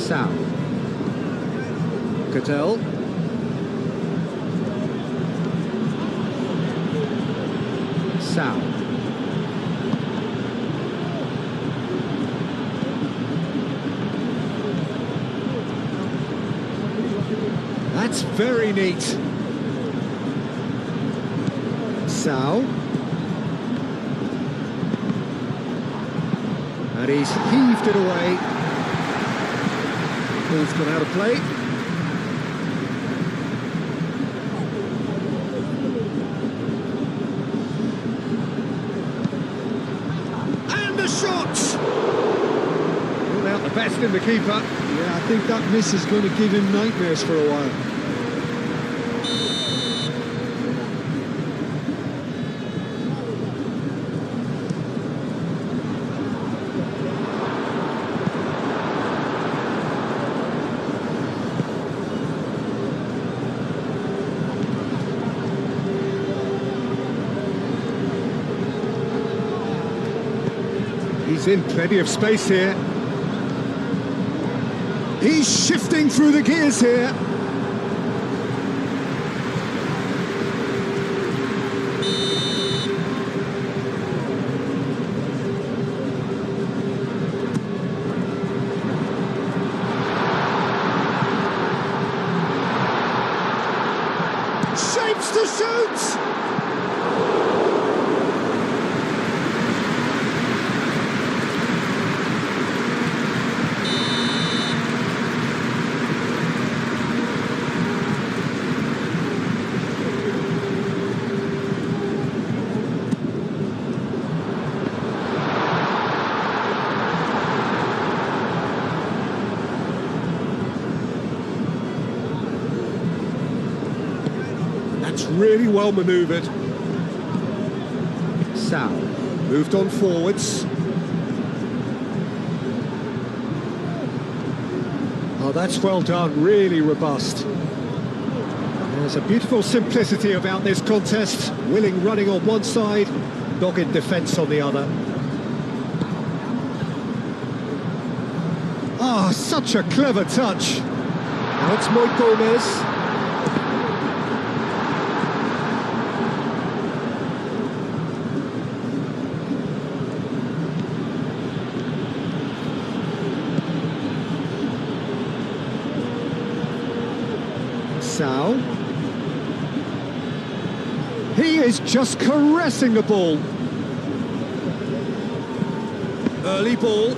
Sal. Cattell. Sal. That's very neat. Sal. And he's heaved it away. Ball's gone out of play. And the shot! Pulled out the best in the keeper. Yeah, I think that miss is going to give him nightmares for a while. He's in plenty of space here. He's shifting through the gears here. Shapes to shoot! Really well manoeuvred. Sal moved on forwards. Oh, that's well done, really robust. There's a beautiful simplicity about this contest. Willing running on one side, dogged defence on the other. Ah, such a clever touch. Now it's Lloyd Gomez. Sal. He is just caressing the ball. Early ball.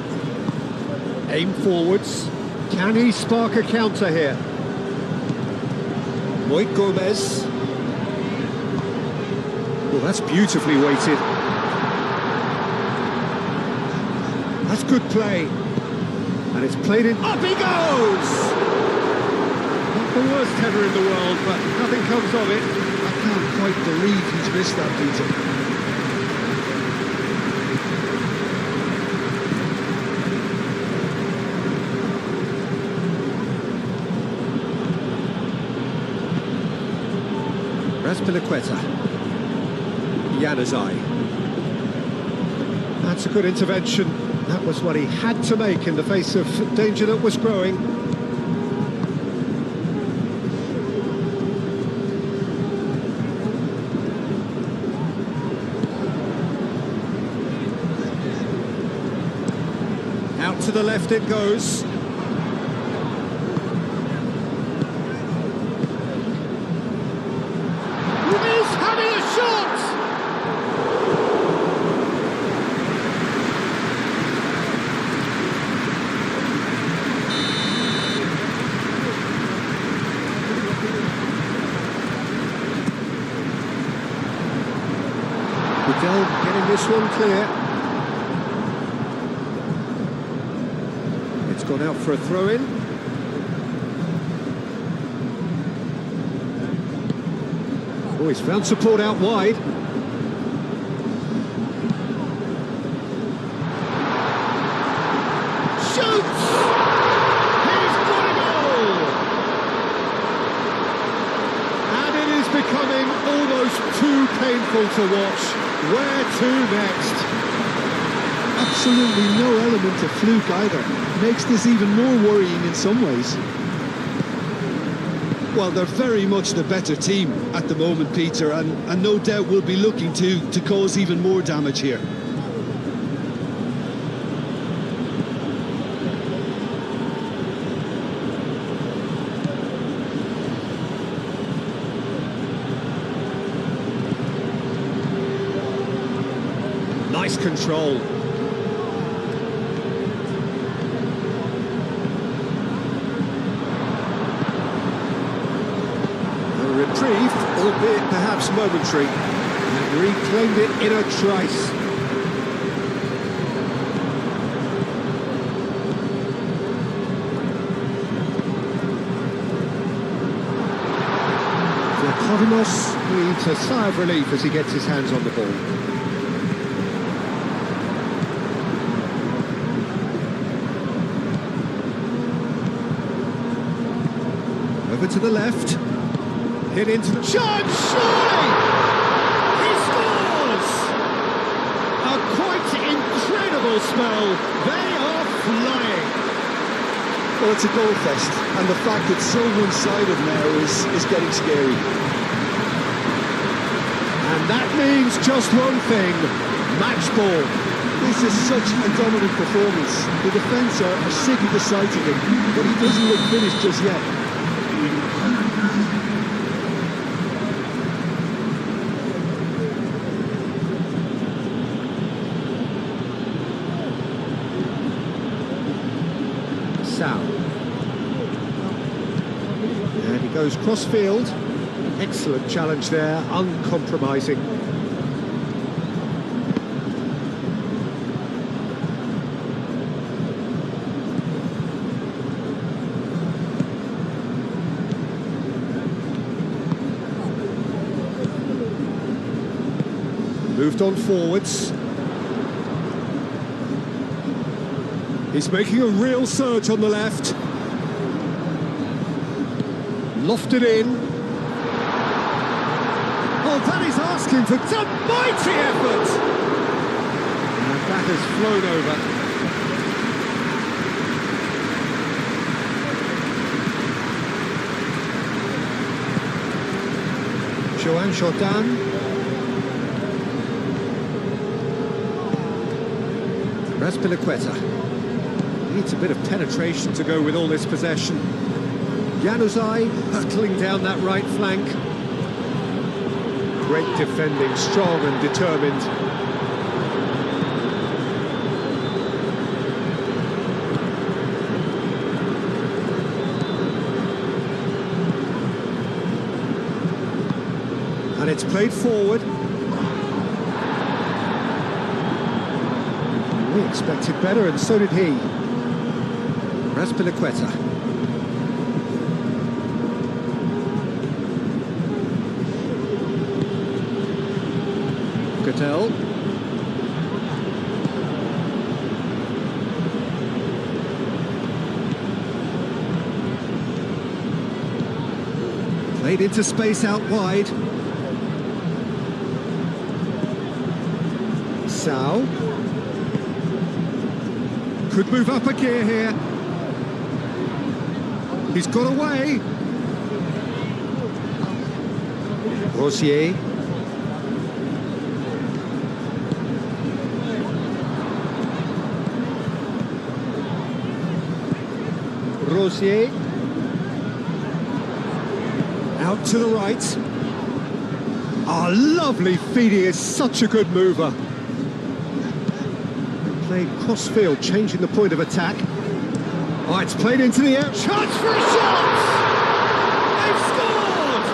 Aim forwards. Can he spark a counter here? Lloyd Gomez. Well, that's beautifully weighted. That's good play. And it's played in. Up he goes! The worst header in the world, but nothing comes of it. I can't quite believe he's missed that, Peter. Raspilicueta. Januzaj. That's a good intervention. That was what he had to make in the face of danger that was growing. Out to the left it goes. Still getting this one clear. It's gone out for a throw-in. Oh, he's found support out wide. Shoots! He's got a goal! And it is becoming almost too painful to watch. Where to next? Absolutely no element of fluke either. Makes this even more worrying in some ways. Well, they're very much the better team at the moment, Peter, and no doubt will be looking to cause even more damage here. Nice control. A reprieve, albeit perhaps momentary, and reclaimed it in a trice. Vlachodimos breathes a sigh of relief as he gets his hands on the ball. Over to the left, hit into the chance, surely! He scores! A quite incredible spell. They are flying. Well, it's a goal fest, and the fact it's so one-sided now is getting scary. And that means just one thing, match ball. This is such a dominant performance. The defence are sick of the sight of him, but he doesn't look finished just yet. And he goes cross-field. Excellent challenge there, uncompromising. Moved on forwards. He's making a real surge on the left. Lofted in. Oh, that is asking for some mighty effort! And that has flown over. Joan Jordan. Raspilicueta. Needs a bit of penetration to go with all this possession. Januzaj hurtling down that right flank. Great defending, strong and determined. And it's played forward. We expected better, and so did he. Raspilicueta. Cattell. Played into space out wide. Sao. Could move up a gear here. He's got away. Rosier. Rosier. Out to the right. Oh, lovely feed. He is such a good mover. Played cross-field, changing the point of attack. Oh, it's played into the air. Chance for a shot! They've scored!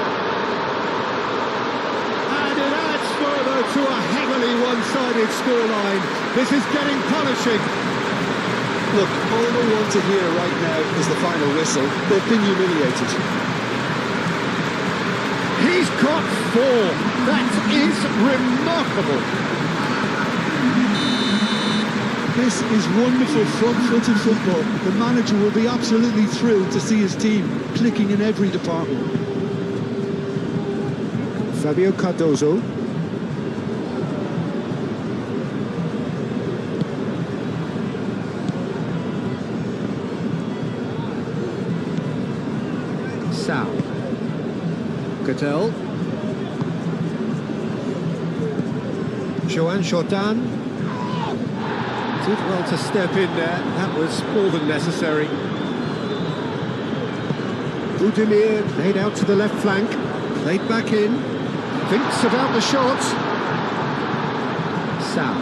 And it adds further to a heavily scoreline. This is getting punishing. Look, all they want to hear right now is the final whistle. They've been humiliated. He's got 4. That is remarkable. This is wonderful front-footed football. The manager will be absolutely thrilled to see his team clicking in every department. Fabio Cardozo. Sal. Cattell. Joan Jordan. Did well to step in there. That was more than necessary. Budimir played out to the left flank. Played back in. Thinks about the shot. Sal.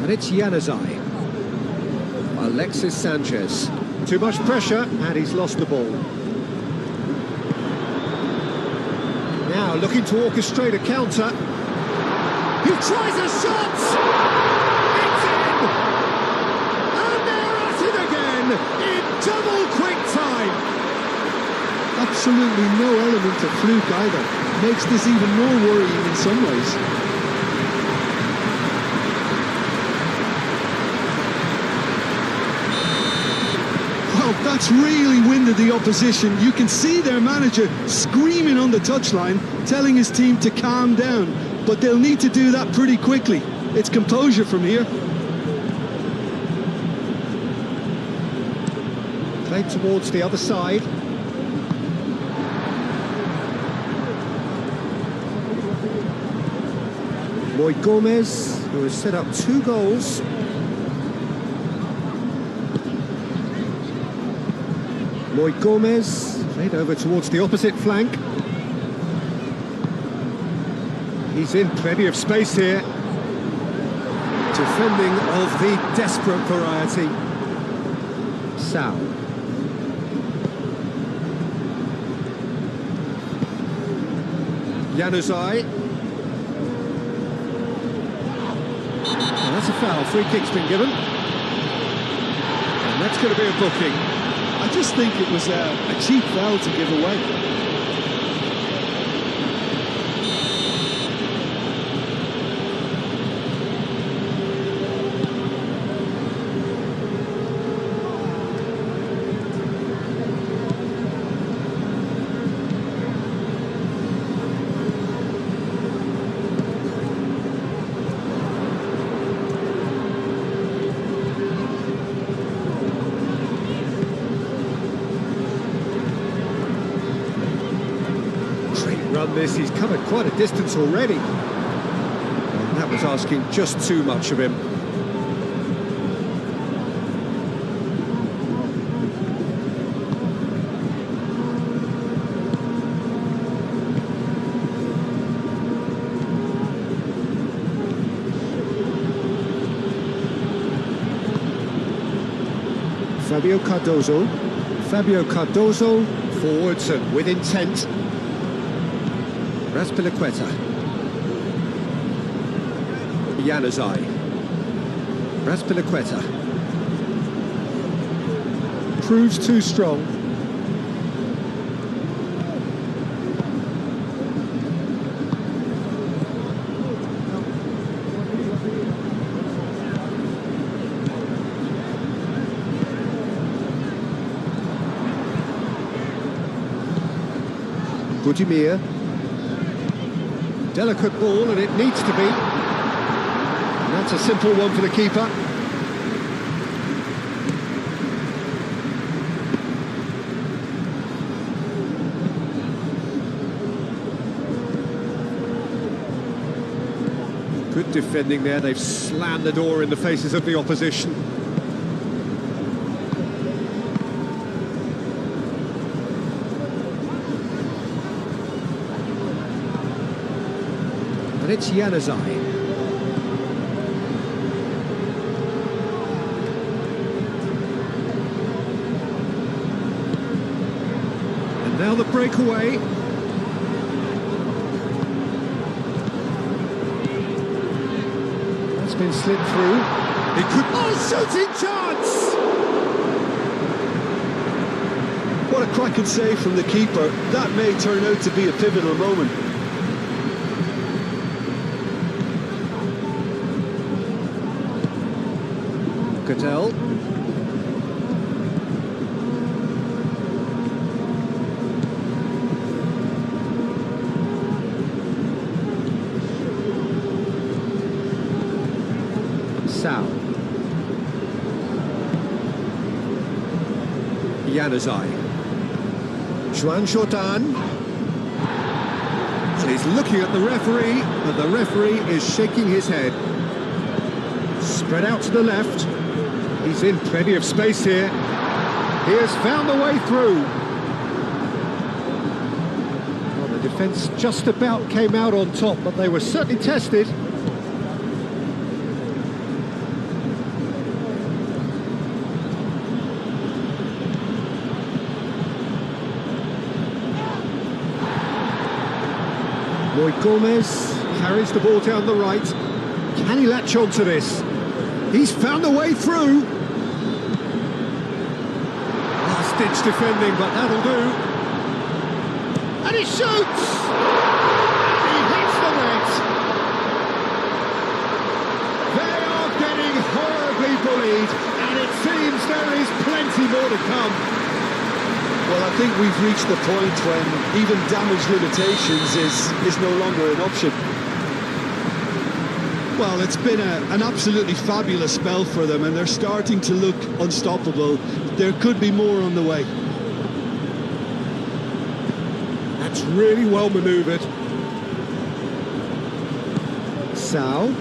And it's Januzaj. Alexis Sanchez. Too much pressure, and he's lost the ball. Now looking to orchestrate a counter. He tries a shot! It's in! And they're at it again in double quick time! Absolutely no element of fluke either. Makes this even more worrying in some ways. Well, that's really winded the opposition. You can see their manager screaming on the touchline, telling his team to calm down. But they'll need to do that pretty quickly. It's composure from here. Played towards the other side. Moy Gomez, who has set up 2 goals. Moy Gomez played over towards the opposite flank. He's in plenty of space here. Defending of the desperate variety. Sal. Januzaj. That's a foul. Free kick's been given. And that's going to be a booking. I just think it was a cheap foul to give away. Run this, he's covered quite a distance already. And that was asking just too much of him. Fabio Cardozo. Fabio Cardozo forwards and with intent. Raspilicueta. Januzaj. Raspilicueta. Proves too strong. Budimir. Delicate ball, and it needs to be. And that's a simple one for the keeper. Good defending there. They've slammed the door in the faces of the opposition. And it's Januzaj. And now the breakaway. It's been slipped through. He could... Oh, shooting chance! What a cracking save from the keeper. That may turn out to be a pivotal moment. Cattell. Sal. Januzaj. Juan Jordan. So he's looking at the referee, but the referee is shaking his head. Spread out to the left. He's in plenty of space here. He has found the way through. Well, the defence just about came out on top, but they were certainly tested. Roy Gomez carries the ball down the right. Can he latch onto this? He's found a way through. Last-ditch defending, but that'll do. And he shoots! And he hits the net. They are getting horribly bullied, and it seems there is plenty more to come. Well, I think we've reached the point when even damage limitations is no longer an option. Well, it's been an absolutely fabulous spell for them, and they're starting to look unstoppable. There could be more on the way. That's really well manoeuvred. Sal.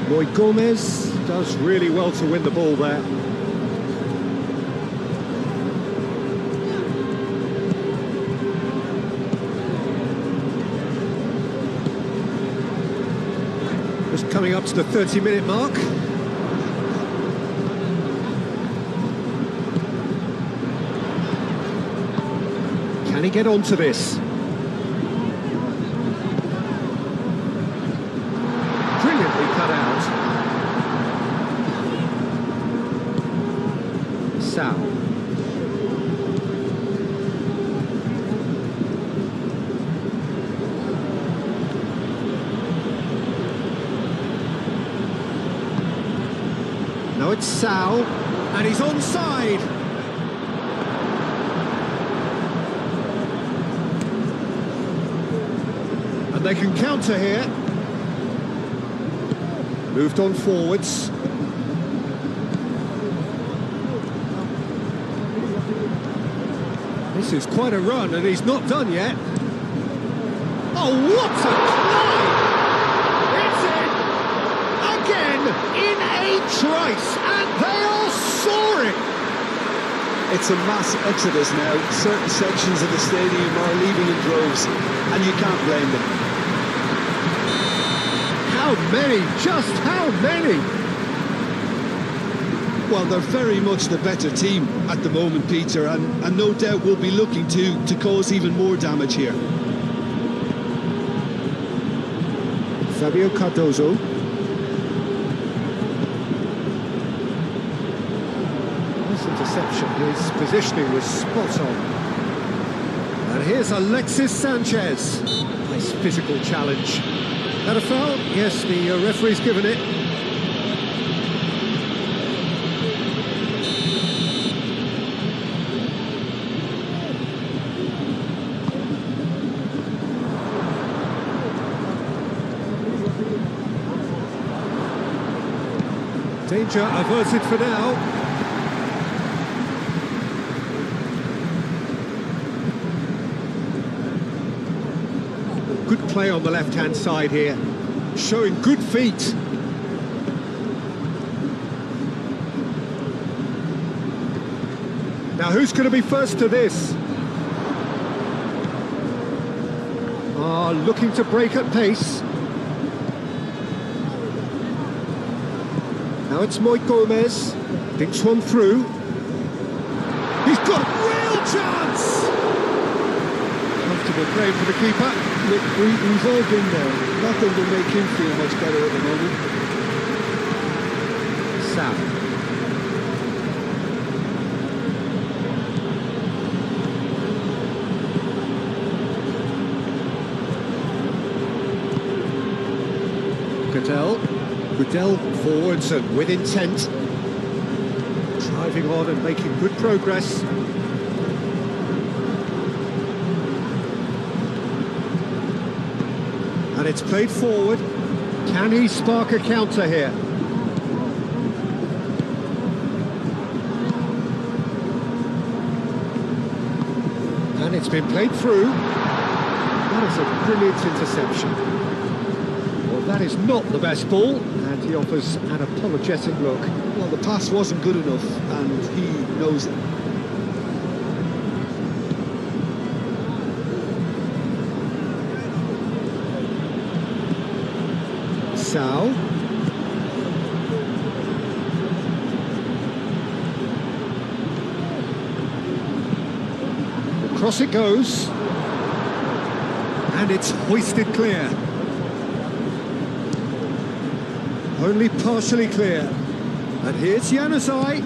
Roy Gomez does really well to win the ball there. Just coming up to the 30-minute mark. Can he get onto this? Brilliantly cut out. Sal. Now it's Sal, and he's onside. And they can counter here. Moved on forwards. This is quite a run, and he's not done yet. Oh, what a climb! It's in! Again, in a trice, and they are soaring! It's a mass exodus now. Certain sections of the stadium are leaving in droves, and you can't blame them. How many? Just how many? Well, they're very much the better team at the moment, Peter, and no doubt will be looking to cause even more damage here. Fabio Cardozo. Nice interception. His positioning was spot on. And here's Alexis Sanchez. Nice physical challenge. That a foul? Yes, the referee's given it. Danger averted for now. Good play on the left-hand side here, showing good feet. Now who's going to be first to this? Looking to break at pace. Now it's Moy Gomez. Thinks one through. He's got real chance! Comfortable play for the keeper. Look, we've all been there. Nothing will make him feel much better at the moment. Sam. Goodell forwards and with intent. Driving on and making good progress. And it's played forward. Can he spark a counter here? And it's been played through. That is a brilliant interception. Well, that is not the best ball, and he offers an apologetic look. Well, the pass wasn't good enough, and he knows it. Sao. Across it goes. And it's hoisted clear. Only partially clear. And here's Januzaj.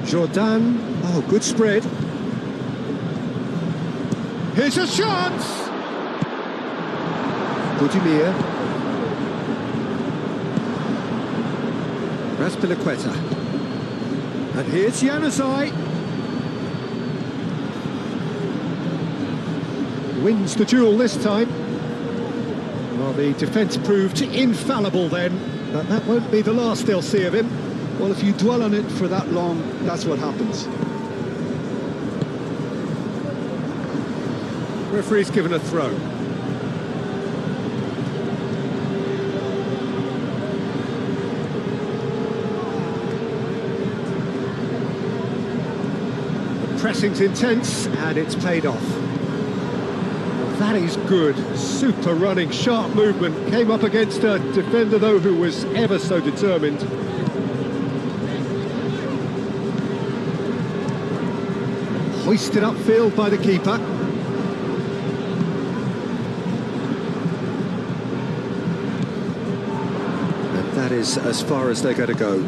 Jordan. Oh, good spread. Here's a chance! Budimir. Raspilicueta. And here's Januzaj. Wins the duel this time. Well, the defence proved infallible then, but that won't be the last they'll see of him. Well, if you dwell on it for that long, that's what happens. Referee's given a throw. The pressing's intense, and it's paid off. That is good, super running, sharp movement. Came up against a defender, though, who was ever so determined. Hoisted upfield by the keeper. And that is as far as they're going to go.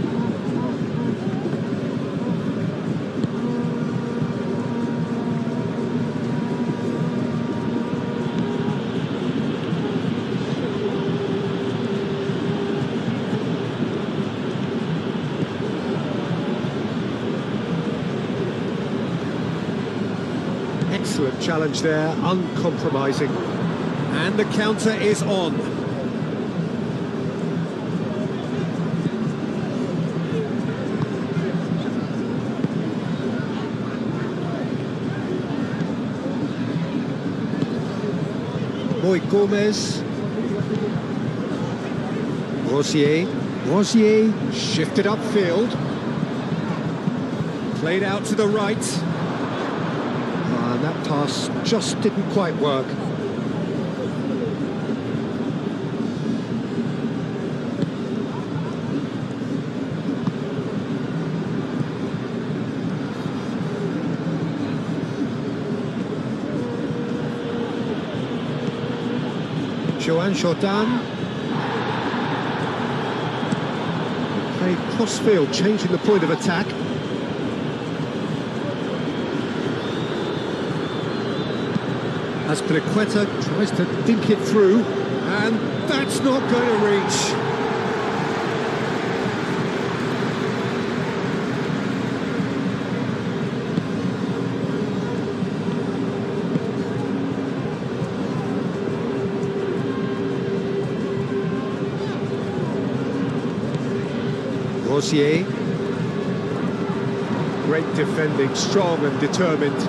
Excellent challenge there, uncompromising. And the counter is on. Moy Gomez. Rosier shifted upfield. Played out to the right. And that pass just didn't quite work. Jordan. Played cross-field, changing the point of attack. Aspilicueta tries to dink it through, and that's not going to reach. Rosier. Great defending, strong and determined.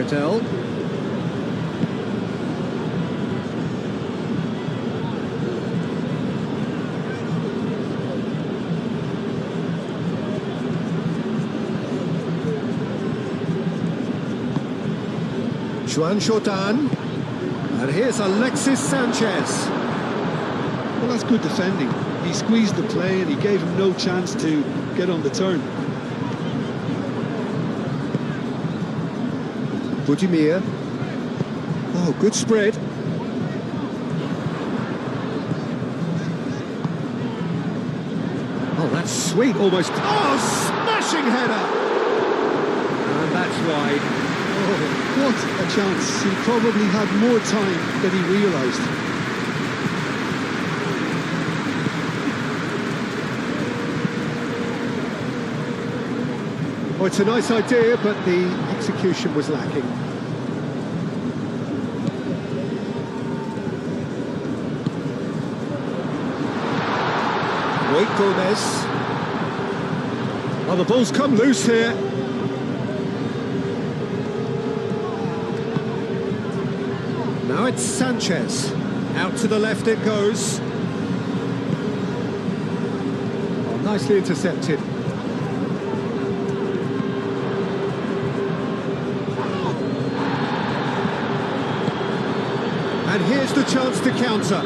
Cattell. Juan Jordan. And here's Alexis Sanchez. Well, that's good defending. He squeezed the play and he gave him no chance to get on the turn. Budimir. Oh, good spread. Oh, that's sweet, almost. Oh, smashing header! And that's wide. Oh, what a chance. He probably had more time than he realised. Oh, it's a nice idea, but the execution was lacking. Wait, Gomez. Oh, the ball's come loose here. Now it's Sanchez. Out to the left it goes. Oh, nicely intercepted. And here's the chance to counter.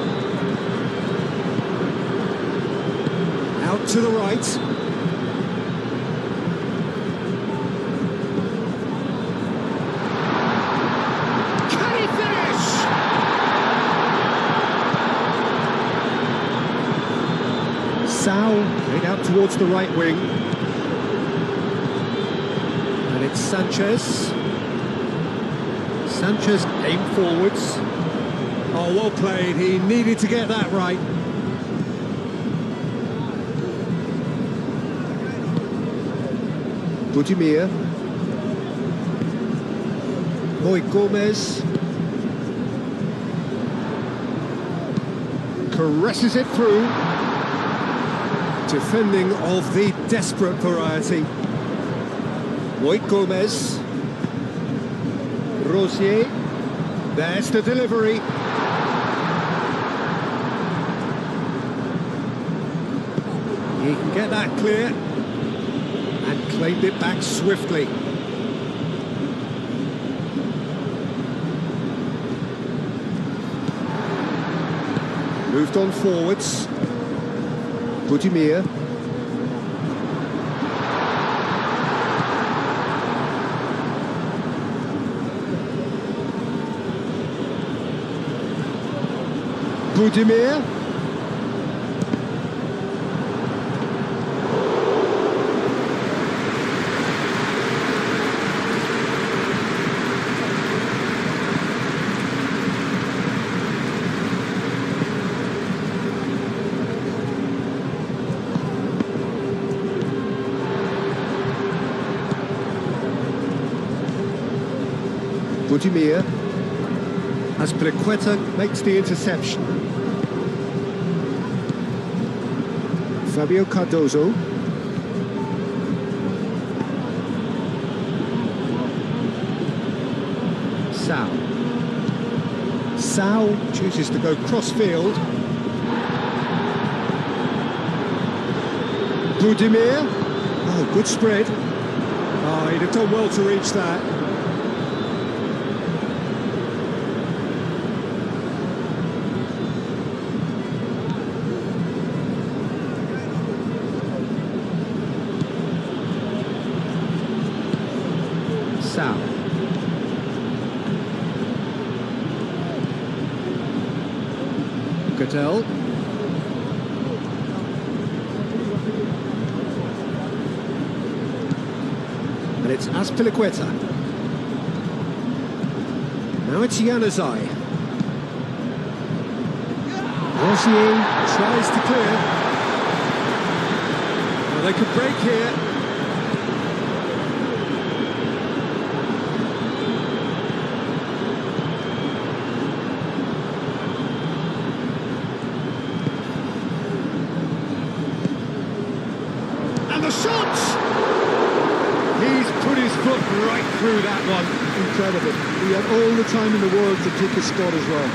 Out to the right. Can he finish? Sal played out towards the right wing. And it's Sanchez. Sanchez aimed forwards. Oh, well played. He needed to get that right. Budimir. Boy Gomez. Caresses it through. Defending of the desperate variety. Boy Gomez. Rosier. There's the delivery. He can get that clear and claimed it back swiftly. Moved on forwards. Budimir. Budimir. Budimir. As Plequeta makes the interception. Fabio Cardozo. Sal chooses to go cross-field. Budimir. Oh, good spread. Oh, he'd have done well to reach that. Sal. Cattell. And it's Azpilicueta. Now it's Januzaj. Rosier tries to clear. Well, they could break here. And the shot! He's put his foot right through that one. incredible. He had all the time in the world to pick his spot as well.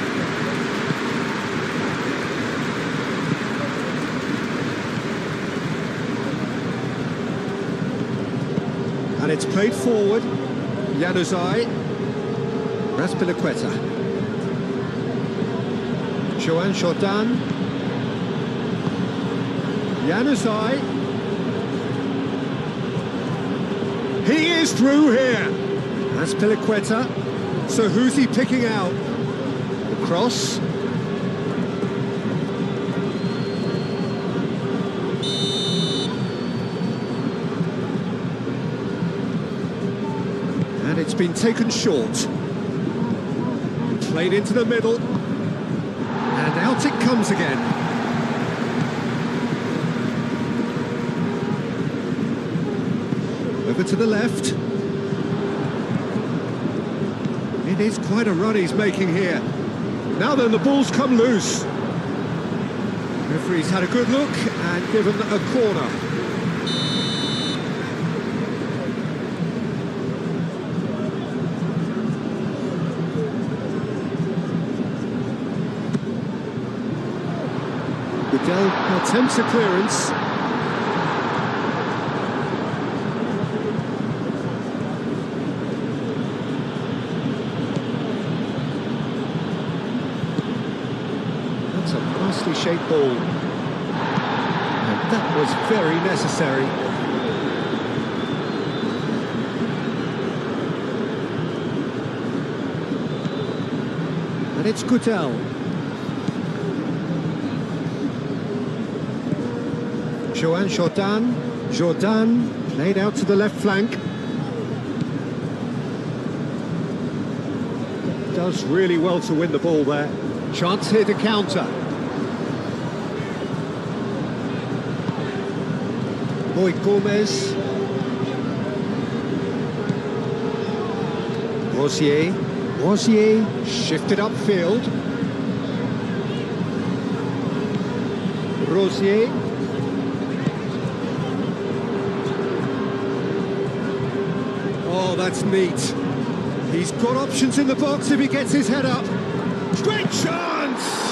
And it's played forward. Januzaj. Raspilicueta. Joan Jordan. Januzaj. He is through here. Raspilicueta. So who's he picking out? The cross. And it's been taken short. Played into the middle. And out it comes again. Over to the left. It is quite a run he's making here. Now then, the ball's come loose. Referee's had a good look and given a corner. Goodell attempts a clearance. That's a nicely shaped ball. And that was very necessary. And it's Goodell. Joan Jordan. Jordan played out to the left flank. Does really well to win the ball there. Chance here to counter. Boy Gomez. Rosier. Rosier shifted upfield. Rosier. Oh, that's neat. He's got options in the box if he gets his head up. Great chance!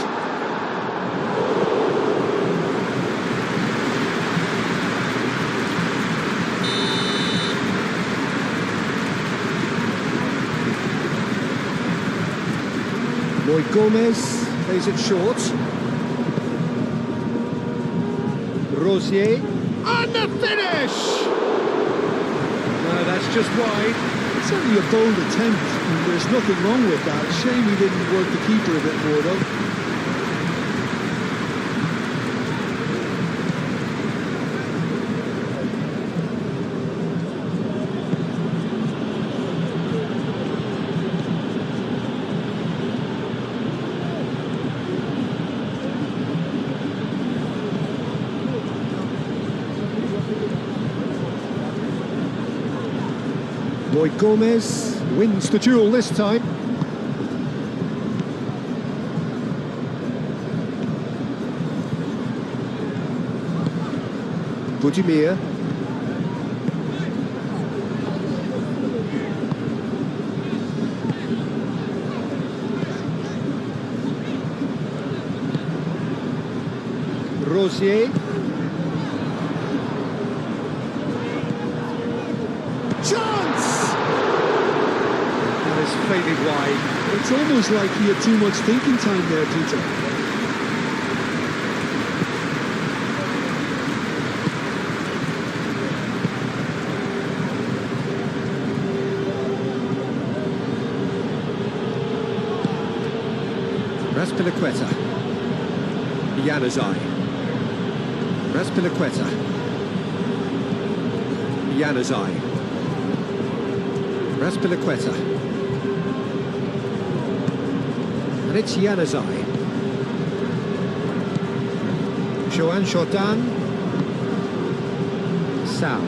Boy Gomez plays it short. Rosier. And the finish! No, that's just wide. Certainly a bold attempt, and there's nothing wrong with that. Shame he didn't work the keeper a bit more, though. Boy Gomez wins the duel this time. Budimir. Rosier. Chance! That is faded wide. It's almost like he had too much thinking time there, Peter. Raspilicueta. Januzaj. Raspilicueta. Januzaj. Raspilicueta. And it's Januzaj. Joan Jordan. Sal.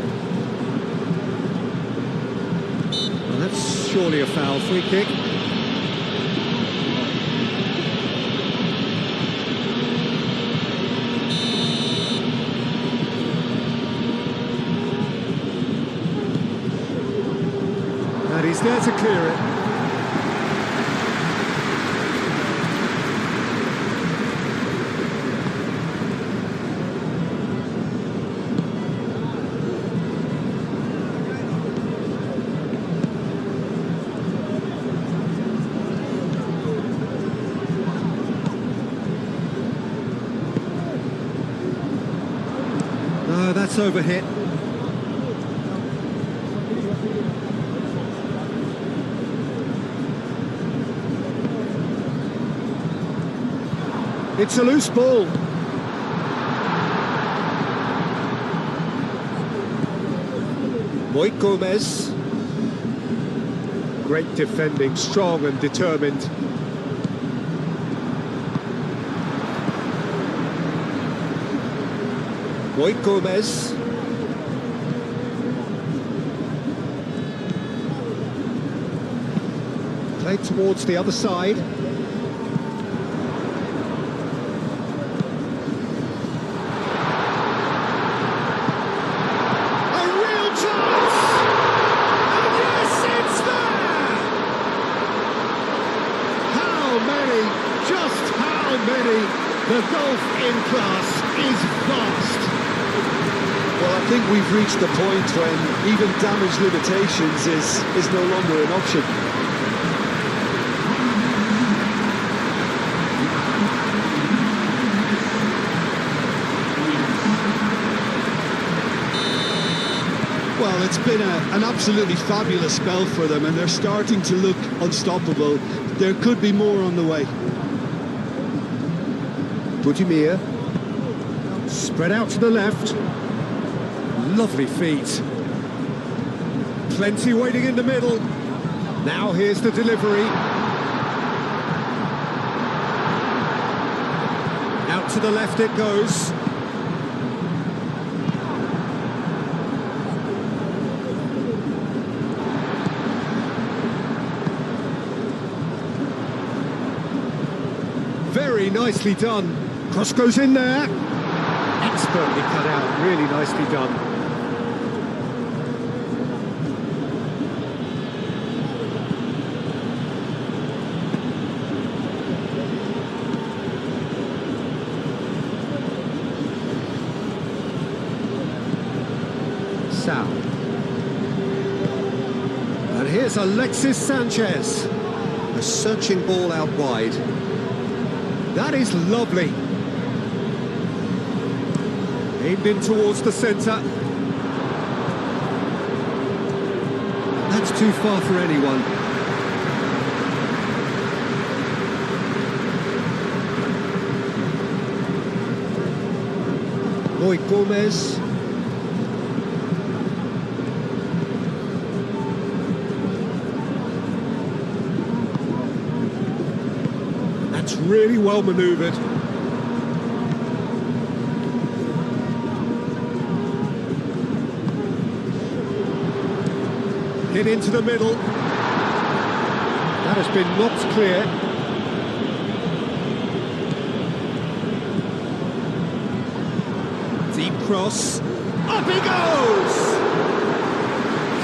Well, that's surely a foul. Free kick. And he's there to clear it. that's overhit. It's a loose ball. Moit Gomez. Great defending, strong and determined. Moit Gomez. Played towards the other side. The golf in class is vast. Well, I think we've reached the point when even damage limitations is no longer an option. Well, it's been an absolutely fabulous spell for them, and they're starting to look unstoppable. There could be more on the way. Budimir, spread out to the left. Lovely feet. Plenty waiting in the middle. Now here's the delivery. Out to the left it goes. Very nicely done. Cross goes in there. Expertly cut out, really nicely done. Sal. And here's Alexis Sanchez. A searching ball out wide. That is lovely. Aimed in towards the centre. That's too far for anyone. Moit Gomez. That's really well manoeuvred. Hit into the middle. That has been knocked clear. Deep cross. Up he goes!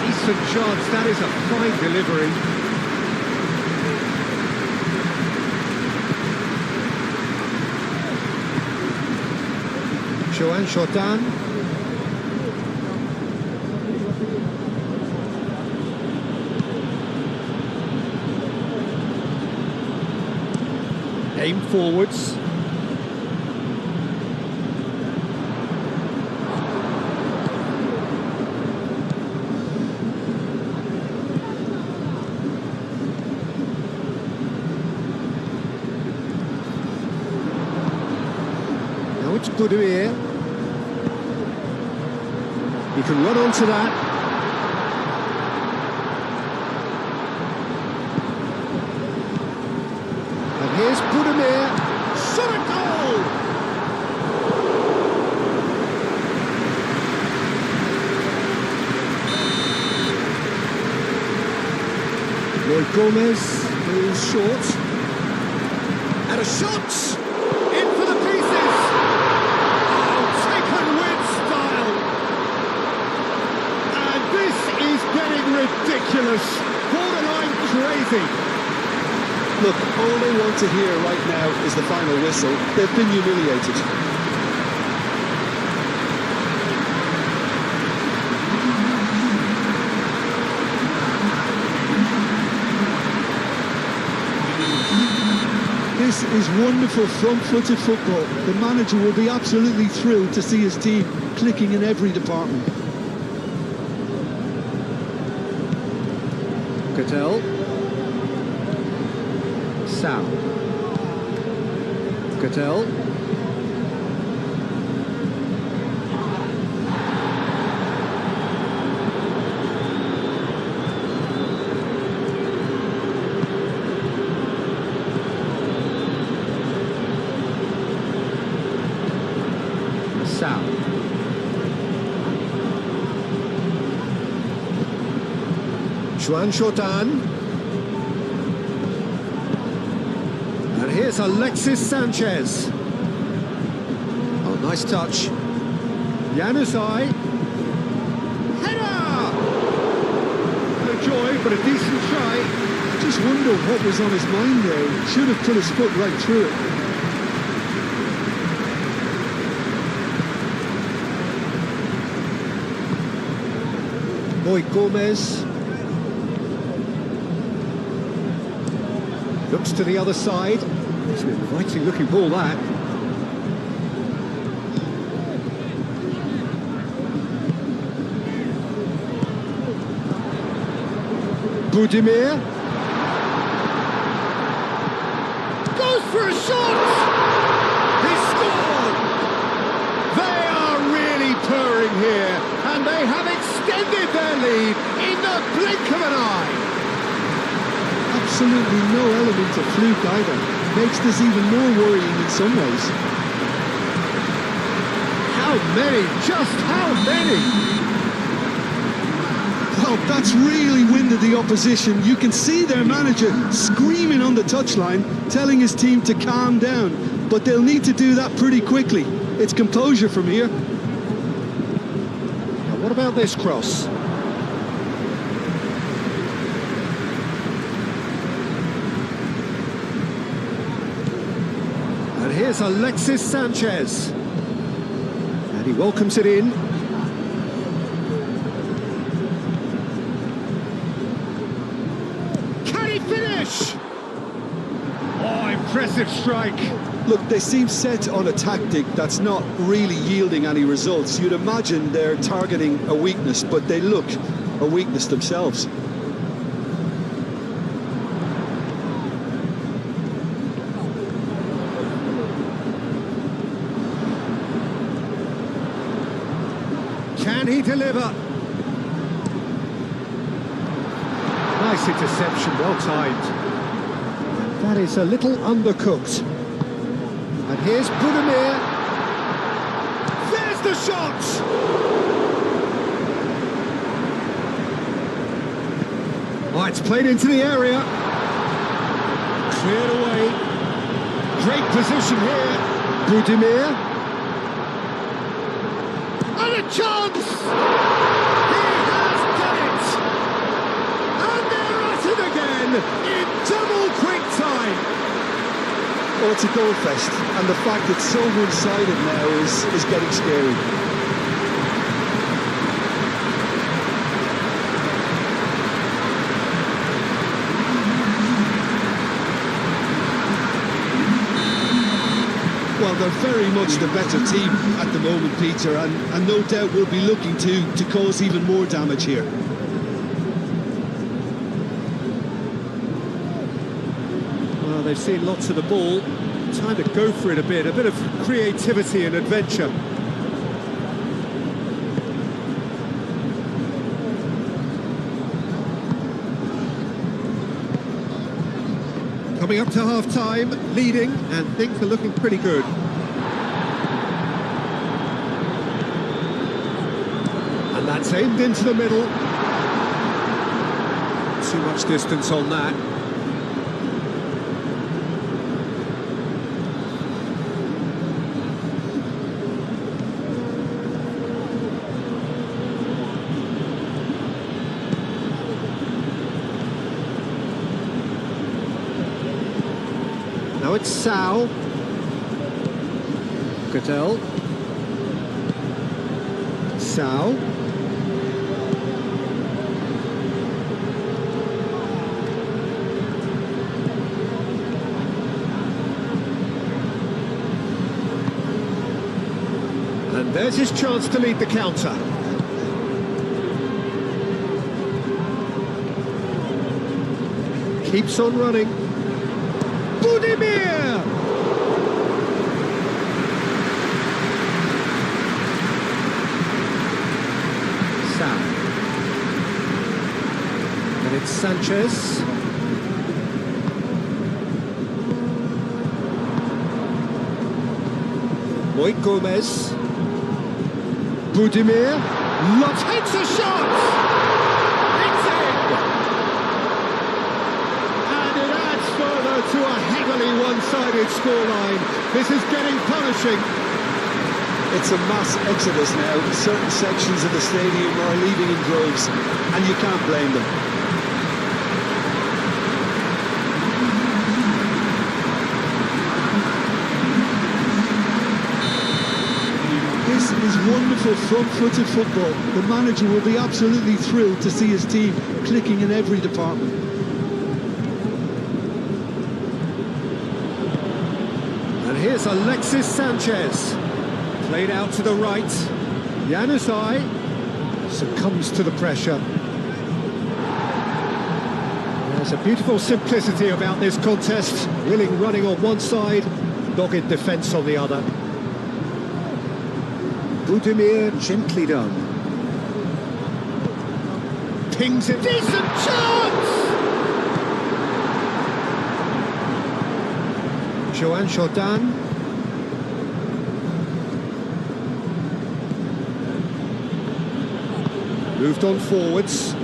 Decent chance. That is a fine delivery. Joan Jordan. Aim forwards. Now it's Budimir. He can run onto that. Here's Budimir, shot a goal! Moit Gomez moves short. And a shot! In for the pieces! Oh, taken with style! And this is getting ridiculous. Borderline crazy. Look, all they want to hear right now is the final whistle. They've been humiliated. This is wonderful front-footed football. The manager will be absolutely thrilled to see his team clicking in every department. Cattell. Sal. Cattell. Sal. Juan Jordan. And here's Alexis Sanchez. Oh, nice touch. Januzaj. Header! No joy, but a decent try. Just wonder what was on his mind there. He should have put his foot right through it. Boy Gomez. Looks to the other side. It's an inviting looking ball, that. Budimir. Goes for a shot! He scored! They are really purring here, and they have extended their lead in the blink of an eye. Absolutely no element of fluke either. Makes this even more worrying in some ways. How many? Just how many? Well, that's really winded the opposition. You can see their manager screaming on the touchline, telling his team to calm down. But they'll need to do that pretty quickly. It's composure from here. Now, what about this cross? And here's Alexis Sanchez. And he welcomes it in. Can he finish? Oh, impressive strike. Look, they seem set on a tactic that's not really yielding any results. You'd imagine they're targeting a weakness, but they look a weakness themselves. Can he deliver? Nice interception, well timed. That is a little undercooked. And here's Budimir. There's the shot! Oh, it's played into the area. Cleared away. Great position here. Budimir. And a chance! He has done it! And they're at it again in double quick time. Oh, it's a goal fest, and the fact it's so one-sided now is getting scary. Well, they're very much the better team at the moment, Peter, and no doubt will be looking to cause even more damage here. Well, they've seen lots of the ball. Time to go for it a bit of creativity and adventure. Coming up to half-time, leading, and things are looking pretty good. And that's aimed into the middle. Too much distance on that. Now it's Sal. Cattell. Sal. And There's his chance to lead the counter. Keeps on running. Budimir! Sam. And it's Sanchez. Moit Gomez. Budimir. Takes a shot! It's in! And it adds further to a heavily one-sided scoreline. This is getting punishing. It's a mass exodus now. Certain sections of the stadium are leaving in droves, and you can't blame them. This is wonderful front-footed football. The manager will be absolutely thrilled to see his team clicking in every department. And here's Alexis Sanchez. Played out to the right. Januzaj succumbs to the pressure. There's a beautiful simplicity about this contest. Willing running on one side, dogged defence on the other. Budimir gently done. Pings it. Decent chance! Joan Jordan. Moved on forwards.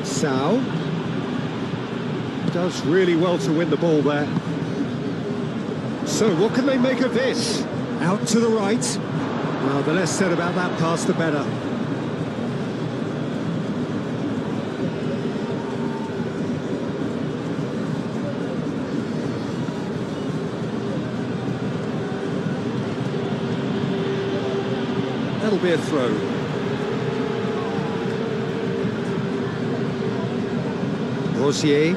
Sao does really well to win the ball there. So what can they make of this? Out to the right. Well, the less said about that pass, the better. That'll be a throw. Rosier.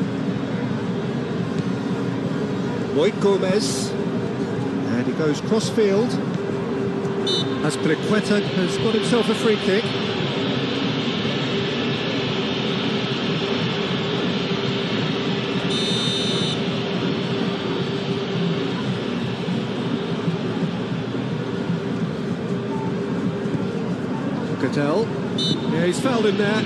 Moit Gomez. And he goes cross-field. Azpilicueta has got himself a free kick. Cattell. Yeah, he's fouled him there.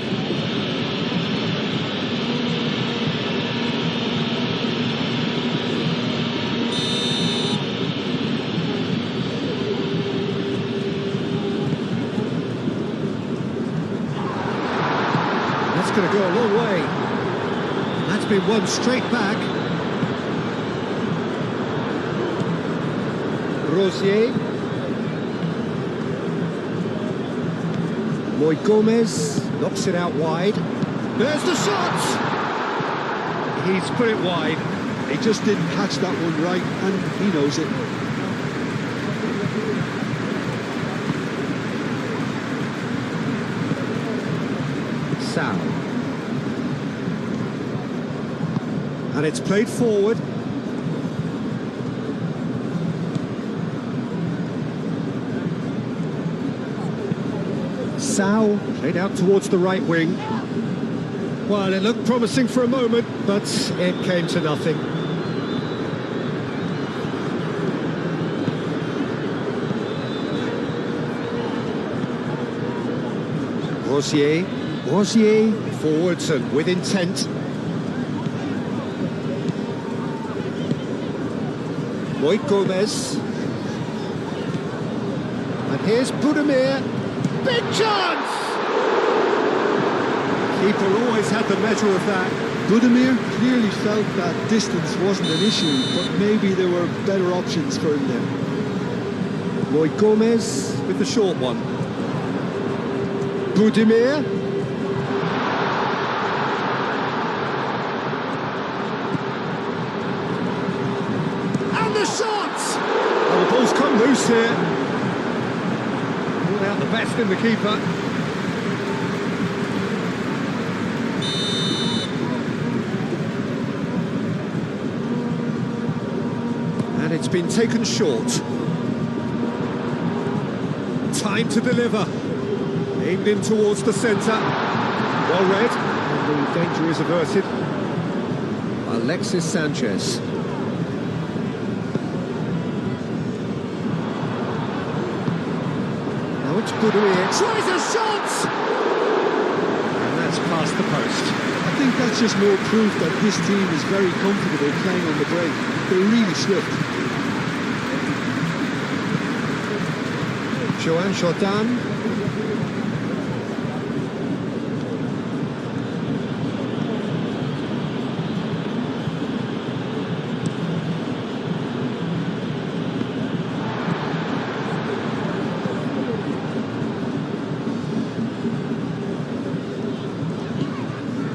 That's going to go a long way. That's been won straight back. Rosier. Moit Gomez knocks it out wide. There's the shot! He's put it wide. He just didn't catch that one right, and he knows it. Sao. And it's played forward. Sao played out towards the right wing. Well, it looked promising for a moment, but it came to nothing. Rosier forwards and with intent. Moit Gomez. And here's Budimir. Big chance! Keeper always had the measure of that. Budimir clearly felt that distance wasn't an issue, but maybe there were better options for him there. Moit Gomez with the short one. Budimir. And the shot! Well, the ball's come loose here. Pulled out the best in the keeper. It's been taken short. Time to deliver. Aimed in towards the centre. Well read. And the danger is averted. Alexis Sanchez. Now it's Buildup. Tries a shot! And that's past the post. I think that's just more proof that this team is very comfortable playing on the break. They're really swift. Joan Jordan.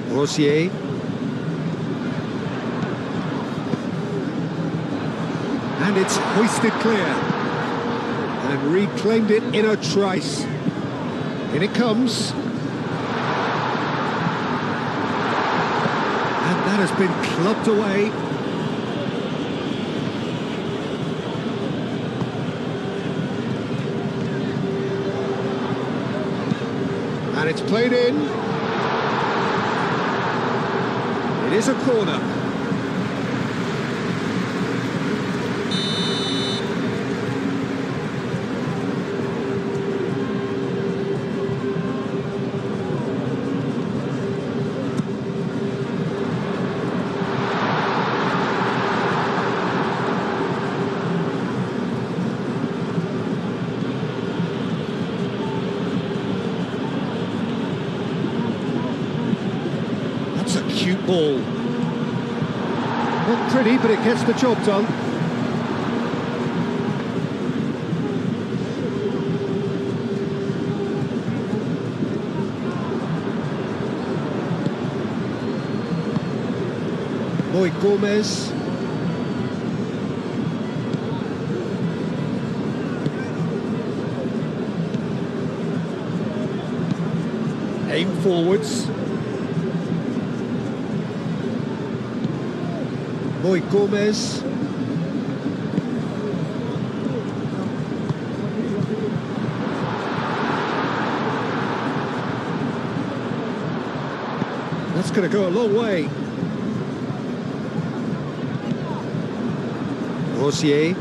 Rosier. And it's hoisted clear. And reclaimed it in a trice. In it comes. And that has been clubbed away. And it's played in. It is a corner. That's a cute ball. Not pretty, but it gets the job done. Boy Gomez. Aim forwards. Boy Gomez. That's going to go a long way. Rosier.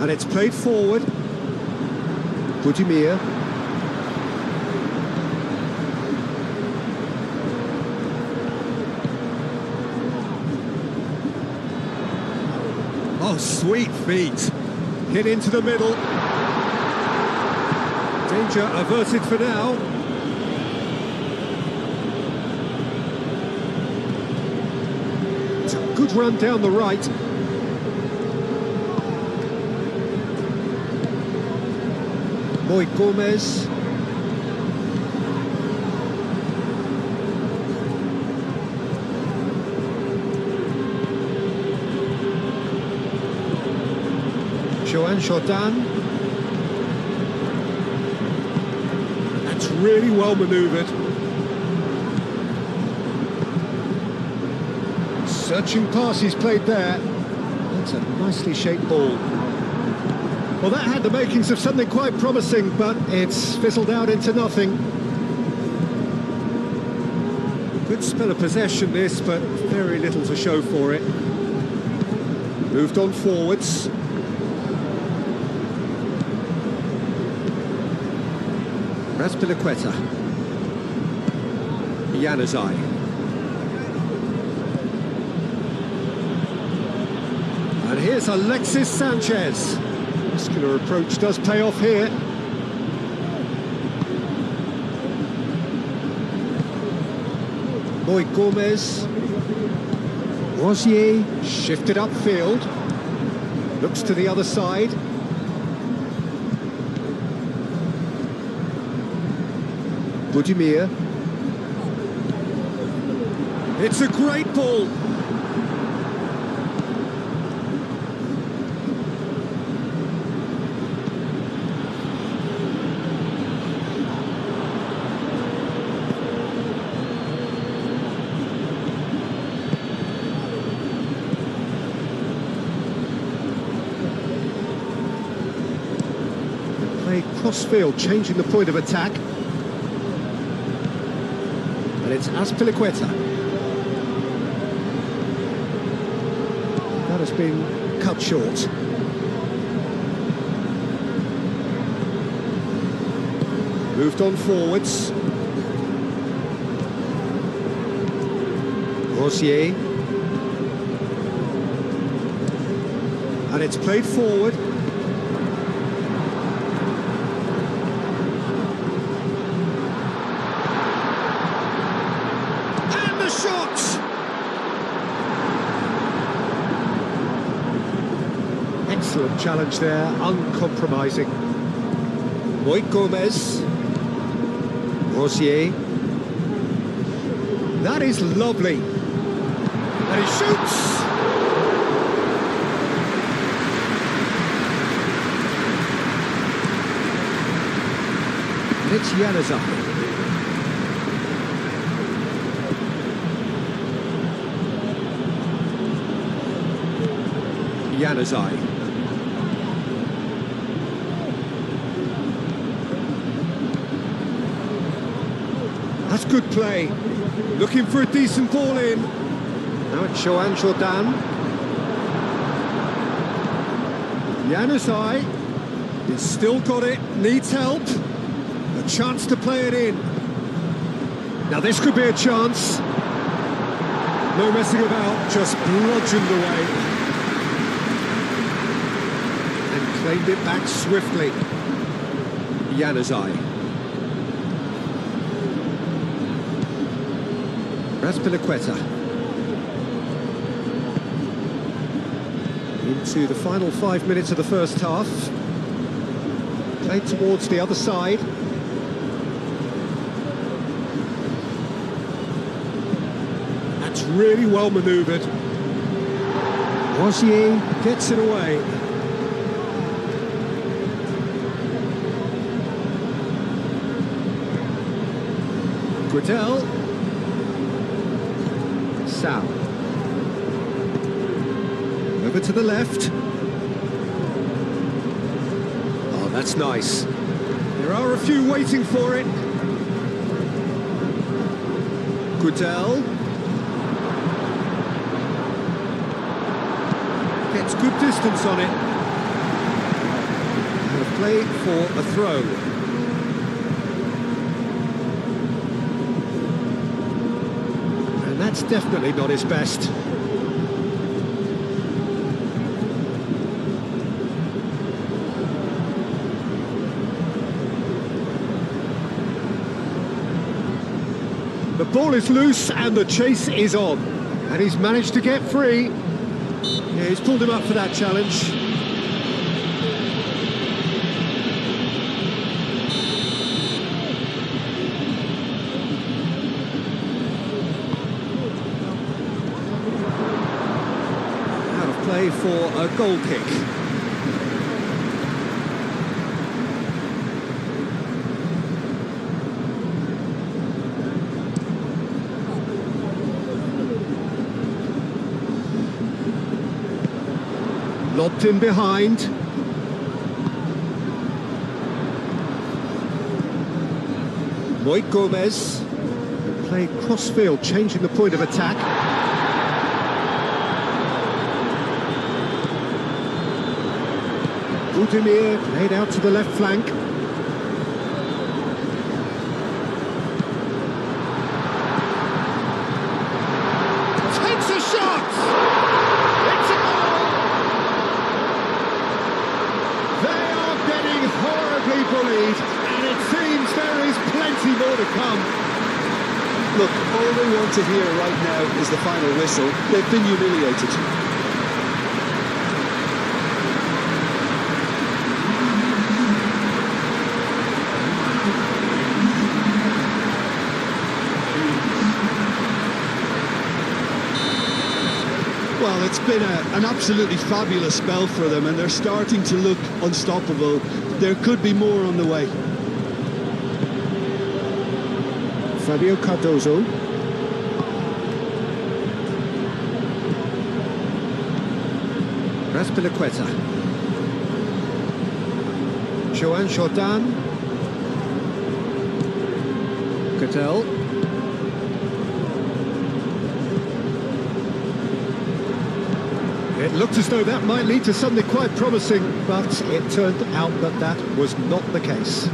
And it's played forward. Budimir. Oh, sweet feet. Hit into the middle. Danger averted for now. It's a good run down the right. Boy Gomez. Joan Jordan. That's really well manoeuvred. Searching pass he's played there. That's a nicely shaped ball. Well, that had the makings of something quite promising, but it's fizzled out into nothing. Good spell of possession this, but very little to show for it. Moved on forwards. Razpilicueta. Januzaj. And here's Alexis Sanchez. Muscular approach does pay off here. Boy Gomez. Rosier shifted upfield. Looks to the other side. Budimir. It's a great ball. Play cross-field, changing the point of attack. And it's Azpilicueta. That has been cut short. Moved on forwards. Rosier. And it's played forward. And the shot! Excellent challenge there, uncompromising. Moit Gomez. Rosier. That is lovely. And he shoots! And it's Januzaj. Januzaj. That's good play. Looking for a decent ball in. Now it's Joan Jordan. Januzaj. He's still got it, needs help. A chance to play it in. Now this could be a chance. No messing about, just bludgeoned away. And claimed it back swiftly. Januzaj. Azpilicueta. Into the final 5 minutes of the first half. Played towards the other side. That's really well manoeuvred. Rosier gets it away. Guedel. Sal. Over to the left. Oh, that's nice. There are a few waiting for it. Guedel. Gets good distance on it. And a play for a throw. That's definitely not his best. The ball is loose and the chase is on. And he's managed to get free. Yeah, he's pulled him up for that challenge. Play for a goal kick. Lobbed in behind. Moit Gomez. Played cross-field, changing the point of attack. Budimir played out to the left flank. Takes a shot! It's a goal! They are getting horribly bullied, and it seems there is plenty more to come. Look, all they want to hear right now is the final whistle. They've been humiliated. Well, it's been an absolutely fabulous spell for them, and they're starting to look unstoppable. There could be more on the way. Fabio Cardozo. Azpilicueta. Joan Jordan. Cattell. It looked as though that might lead to something quite promising, but it turned out that that was not the case.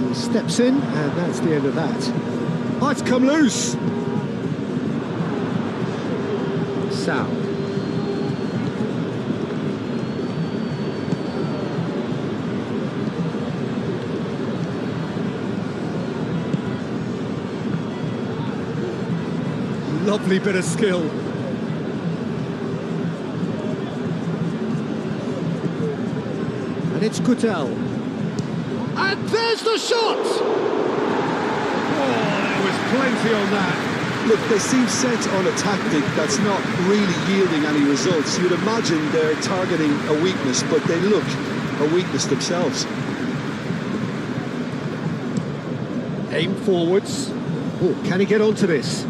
He steps in, and that's the end of that. Oh, it's come loose! Sal. Lovely bit of skill. And it's Cattell. And there's the shot! Oh, there was plenty on that. Look, they seem set on a tactic that's not really yielding any results. You'd imagine they're targeting a weakness, but they look a weakness themselves. Aim forwards. Oh, can he get onto this?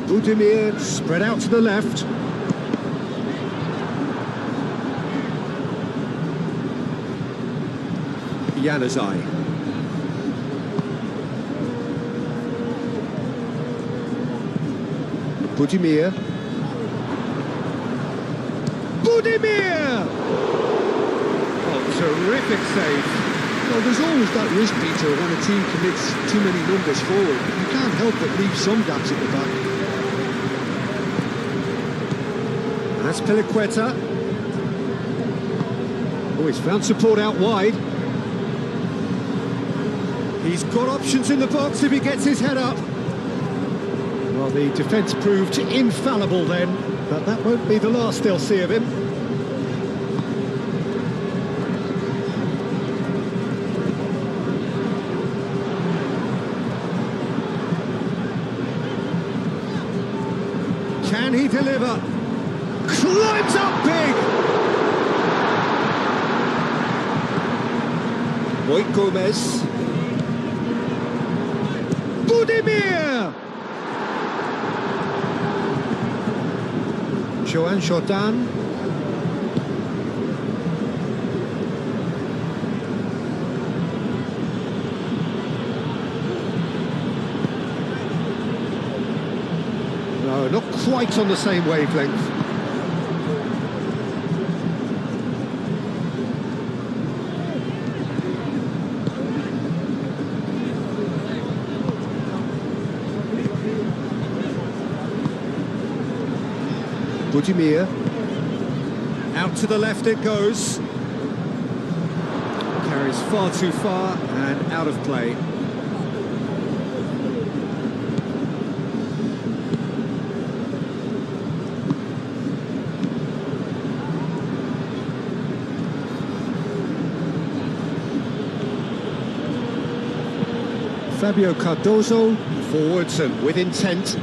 Budimir spread out to the left. Januzaj. Budimir. Budimir! Oh, terrific save. Well, there's always that risk, Peter, when a team commits too many numbers forward. You can't help but leave some gaps at the back. That's Piliqueta. Oh, he's found support out wide. He's got options in the box if he gets his head up. Well, the defence proved infallible then, but that won't be the last they'll see of him. Can he deliver? Climbs up big! Boy Gomez. Budimir! Joan Jordan. No, not quite on the same wavelength. Budimir. Out to the left it goes. Carries far too far and out of play. Fabio Cardozo, forwards and with intent.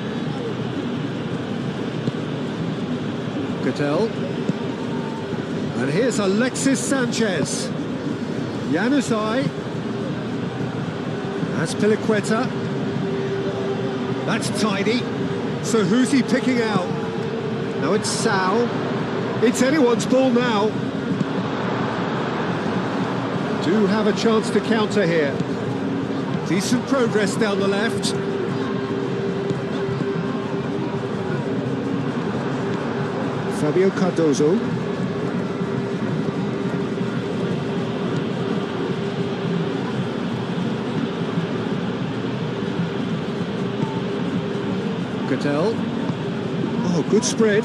Cattell. And here's Alexis Sanchez. Januzaj. That's Piliqueta. That's tidy. So who's he picking out? No, it's Sal. It's anyone's ball now. Do have a chance to counter here. Decent progress down the left. Fabio Cardozo. Cattell. Oh, good spread.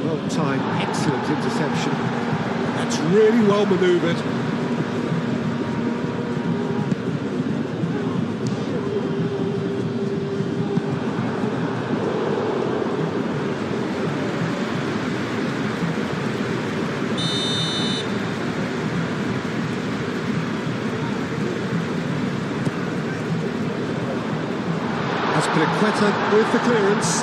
Well timed, excellent interception. That's really well manoeuvred. Piliqueta with the clearance.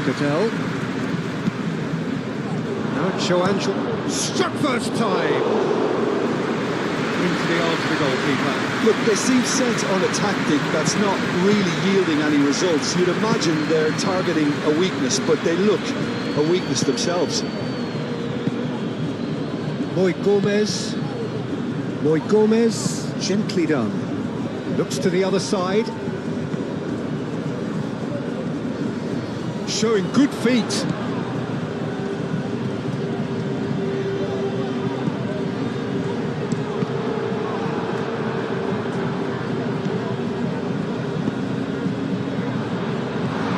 Cattell. Now it's Joancho. Struck first time! Into the arms of the goalkeeper. Look, they seem set on a tactic that's not really yielding any results. You'd imagine they're targeting a weakness, but they look a weakness themselves. Moy Gomez. Moy Gomez, gently done. Looks to the other side. Showing good feet.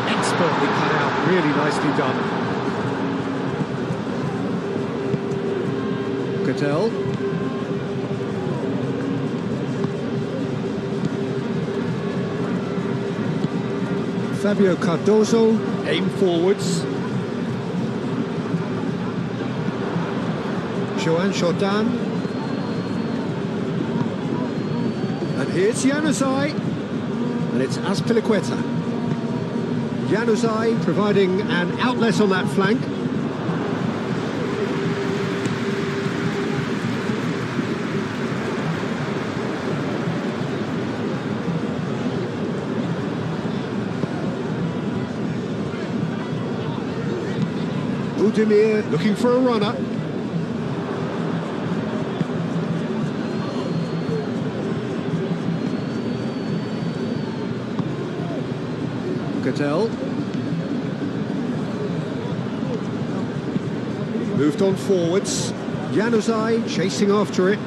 Expertly cut out, really nicely done. Cattell. Fabio Cardozo, aim forwards. Joan Jordan. And here's Januzaj. And it's Azpilicueta. Januzaj providing an outlet on that flank. Budimir looking for a runner. Cattell. Moved on forwards. Januzaj chasing after it.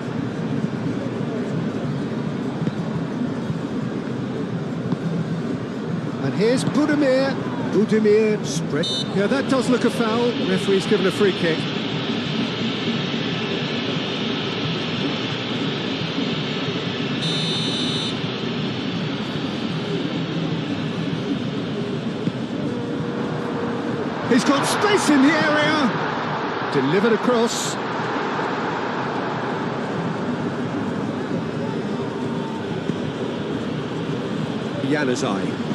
And here's Budimir. Budimir spread. Yeah, that does look a foul. The referee's given a free kick. He's got space in the area. Delivered across. Januzaj.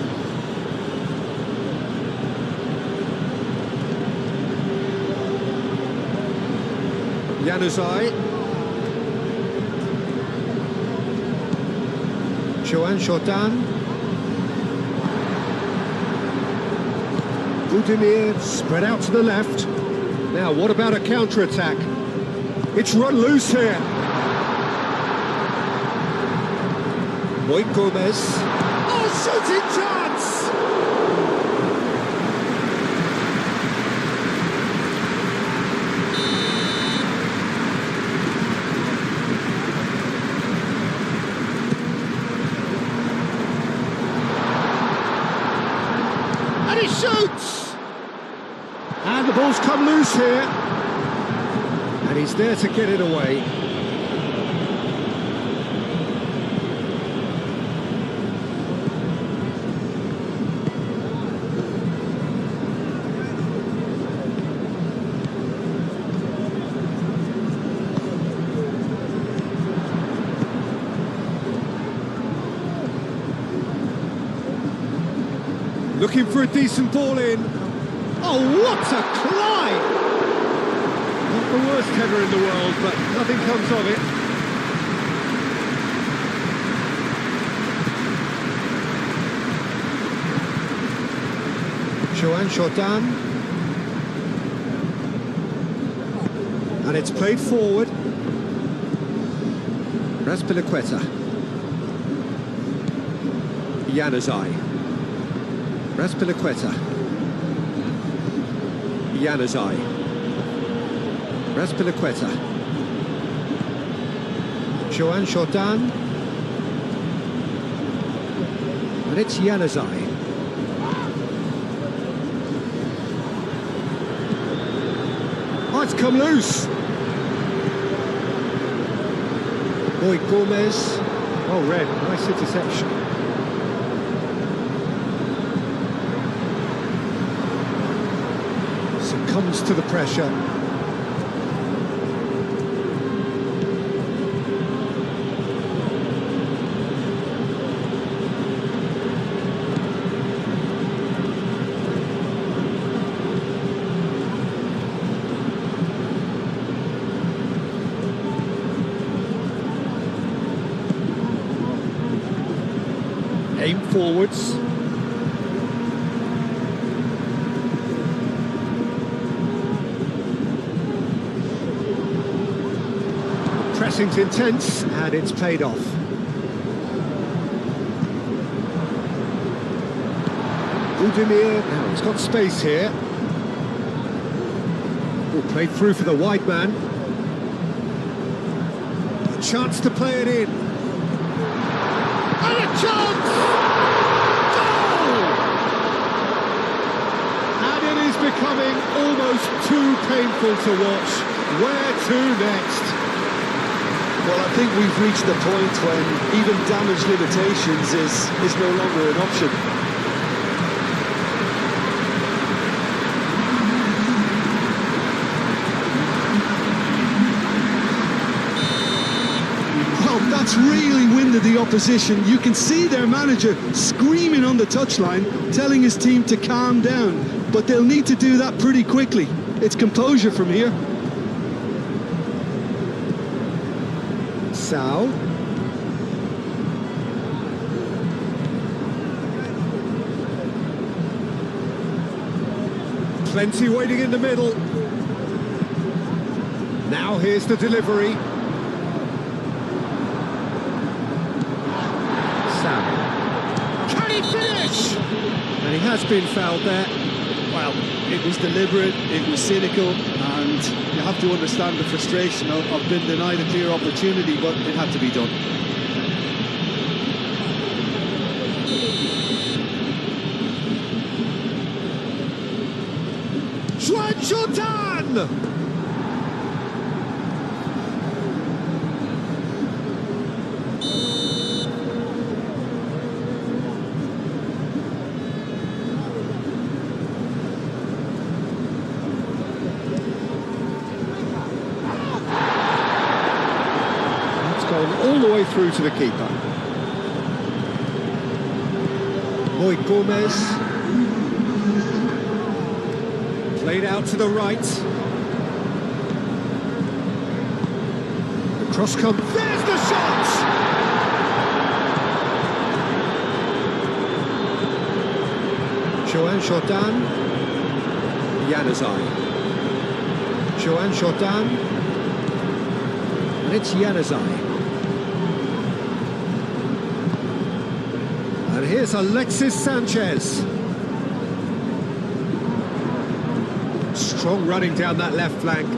Januzaj. Joan Jordan. Budimir spread out to the left. Now, what about a counter-attack? It's run loose here. Moy Gomez. Oh, shooting chance! And he shoots! And the ball's come loose here. And he's there to get it away. Looking for a decent ball in. Oh, what a climb! Not the worst header in the world, but nothing comes of it. Joan Jordan. And it's played forward. Azpilicueta. Januzaj. Azpilicueta. Januzaj. Azpilicueta. Joan Jordan. And it's Januzaj. Oh, it's come loose. Moy Gomez. Oh, red. Nice interception. Comes to the pressure. Aim forwards. Pressing's intense, and it's paid off. Budimir, now he's got space here. Will play through for the wide man. A chance to play it in. And a chance! Goal! And it is becoming almost too painful to watch. Where to next? Well, I think we've reached the point when even damage limitations is no longer an option. Well, that's really winded the opposition. You can see their manager screaming on the touchline, telling his team to calm down. But they'll need to do that pretty quickly. It's composure from here. Sao. Plenty waiting in the middle. Now here's the delivery. Sao. Can he finish? And he has been fouled there. Well, it was deliberate, it was cynical, and you have to understand the frustration of being denied a clear opportunity, but it had to be done. Jordan! All the way through to the keeper. Boy Gomez. Played out to the right. The cross comes. There's the shot! Joan Jordan. Januzaj. Joan Jordan. And it's Januzaj. And here's Alexis Sanchez. Strong running down that left flank.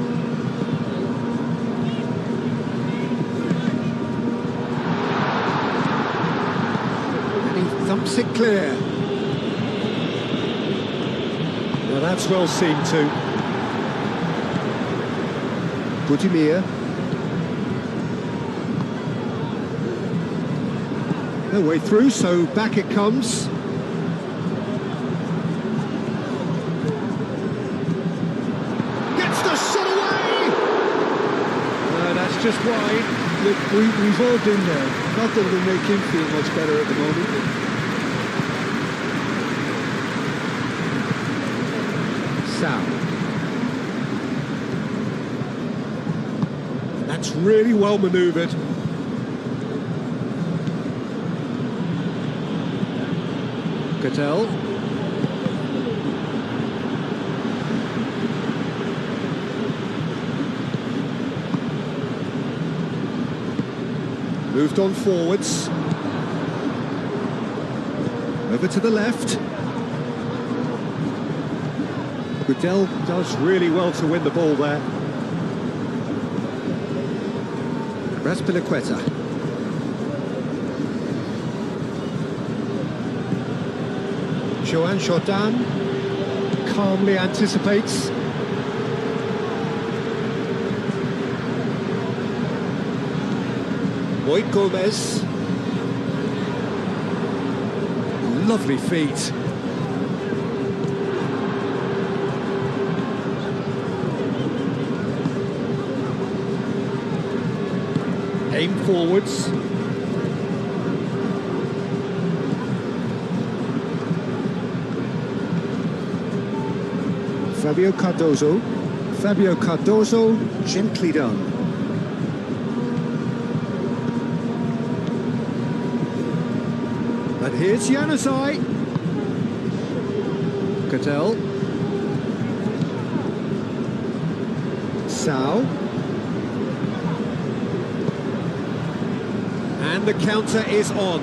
And he thumps it clear. Now that's well seen too. Budimir. No way through, so back it comes. Gets the shot away! No, that's just wide. Look, we've all been there. Not that it'll make him feel much better at the moment. Sao. That's really well manoeuvred. Cattell. Moved on forwards. Over to the left. Goodell does really well to win the ball there. Raspilicueta. Joan Jordan calmly anticipates. Boy Gomez. Lovely feet. Aim forwards. Fabio Cardozo. Fabio Cardozo, gently done. And here's Januzaj. Cattell. Sau. And the counter is on.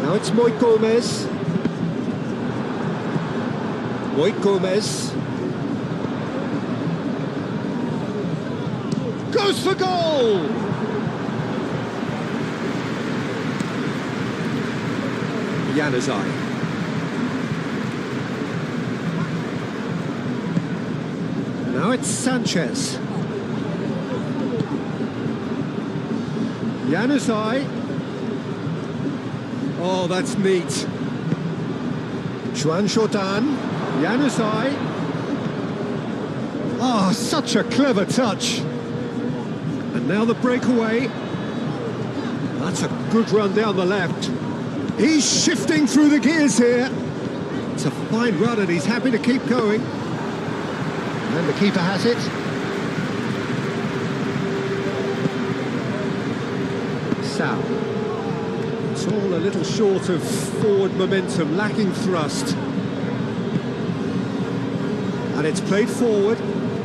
Now it's Moit Gomez. Moit Gomez. Goes for goal! Januzaj. Now it's Sanchez. Januzaj. Oh, that's neat. Juan Jordan. Januzaj. Oh, such a clever touch. And now the breakaway. That's a good run down the left. He's shifting through the gears here. It's a fine run and he's happy to keep going. And the keeper has it. Sau. It's all a little short of forward momentum, lacking thrust. And it's played forward,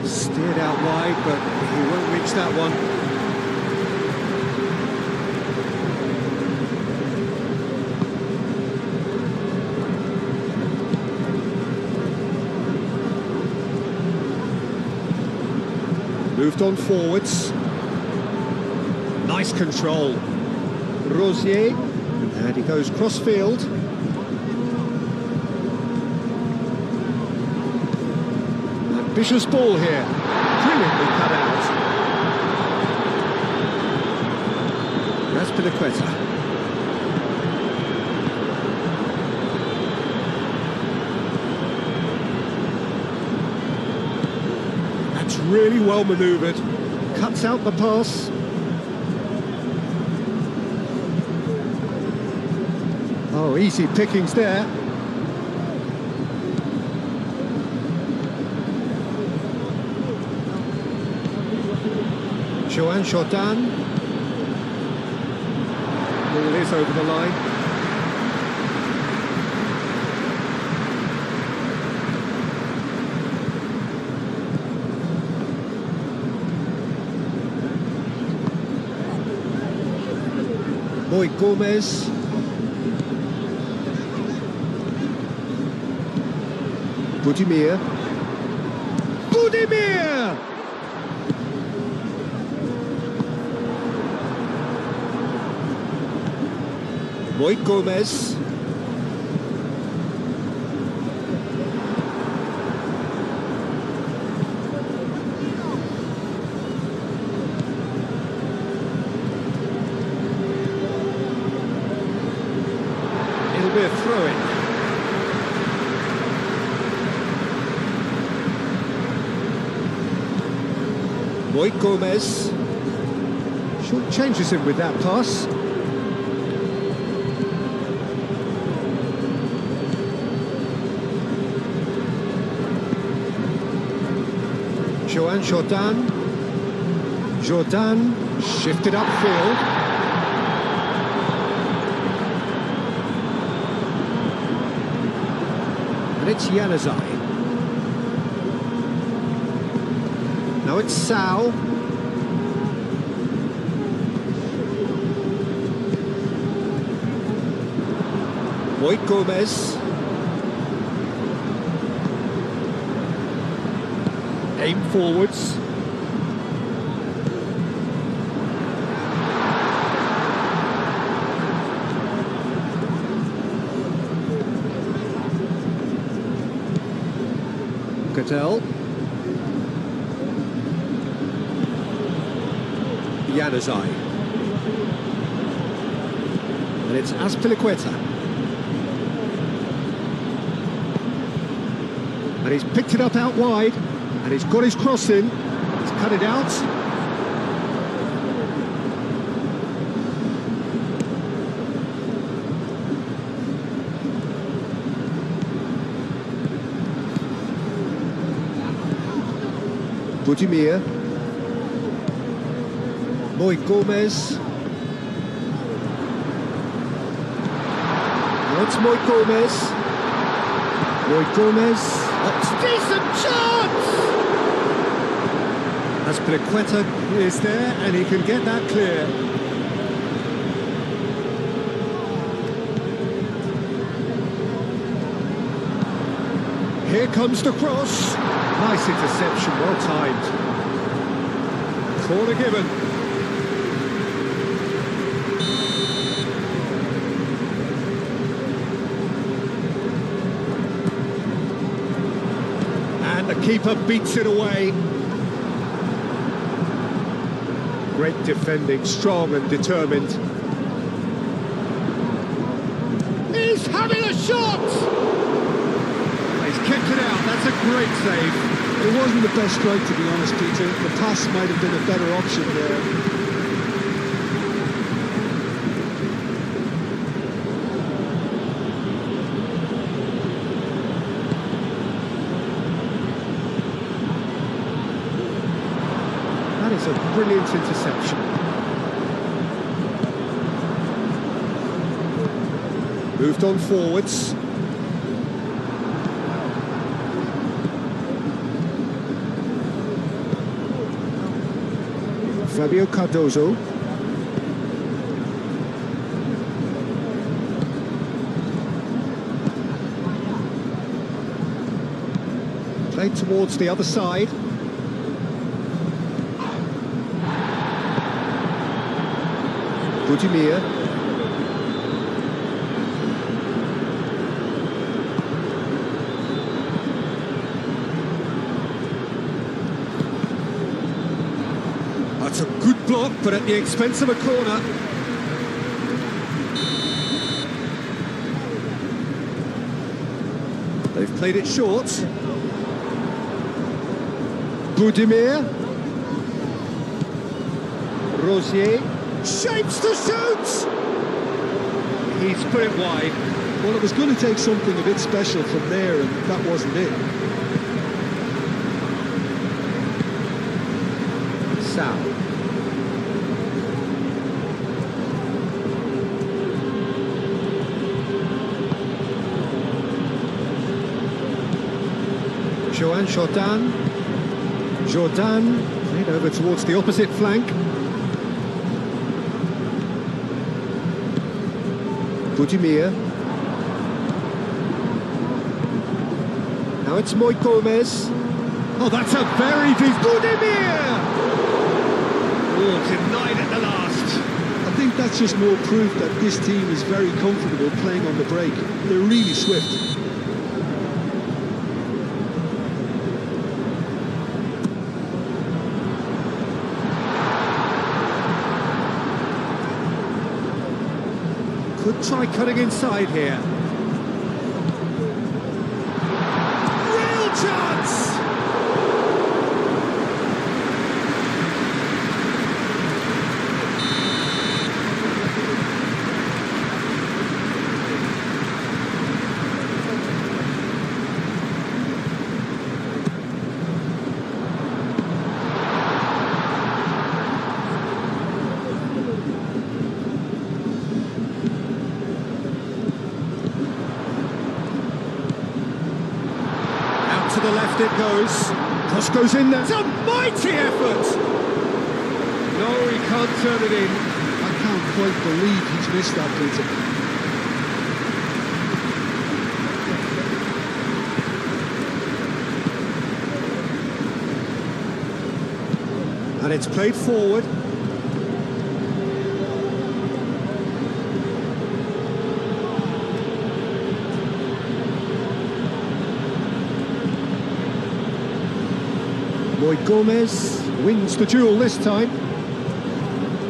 steered out wide, but he won't reach that one. Moved on forwards. Nice control. Rosier. And he goes cross-field. Ambitious ball here. Brilliantly cut out. That's Piliqueta. That's really well manoeuvred. Cuts out the pass. Oh, easy pickings there. Juan Jordan. Ball is over the line. Moit Gomez. Budimir. Budimir! Moit Gomez. It'll be a throw-in. Moit Gomez. Short changes him with that pass. Juan Jordan. Jordan shifted upfield. And it's Januzaj. Now it's Sau. Moit Gomez. Aim forwards. Cattell. Januzaj. And it's Azpilicueta. And he's picked it up out wide. And he's got his cross in. He's cut it out. Budimir. Moy Gomez. Now it's Moy Gomez. Moy Gomez. Decent chance! Aspilicueta is there, and he can get that clear. Here comes the cross. Nice interception, well timed. Corner given. And the keeper beats it away. Great defending, strong and determined. He's having a shot! He's kicked it out, that's a great save. It wasn't the best strike, to be honest, Peter. The pass might have been a better option there. That is a brilliant interception. Moved on forwards. Fabio Cardozo. Played towards the other side. Budimir. That's a good block, but at the expense of a corner. They've played it short. Budimir. Rosier. Shapes to shoot! He's put it wide. Well, it was going to take something a bit special from there, and that wasn't it. Sal. Joan Jordan. Jordan played over towards the opposite flank. Budimir. Now it's Moy Gomez. Oh, that's a very deep Budimir! Oh, denied at the last. I think that's just more proof that this team is very comfortable playing on the break. They're really swift. Could try cutting inside here. Real chance! To the left it goes. Cross goes in there. It's a mighty effort! No, he can't turn it in. I can't quite believe he's missed that, Peter. And it's played forward. Moy Gomez wins the duel this time.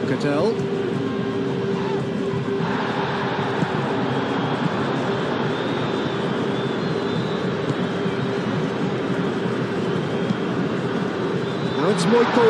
Cattell. Now it's Moy Gomez.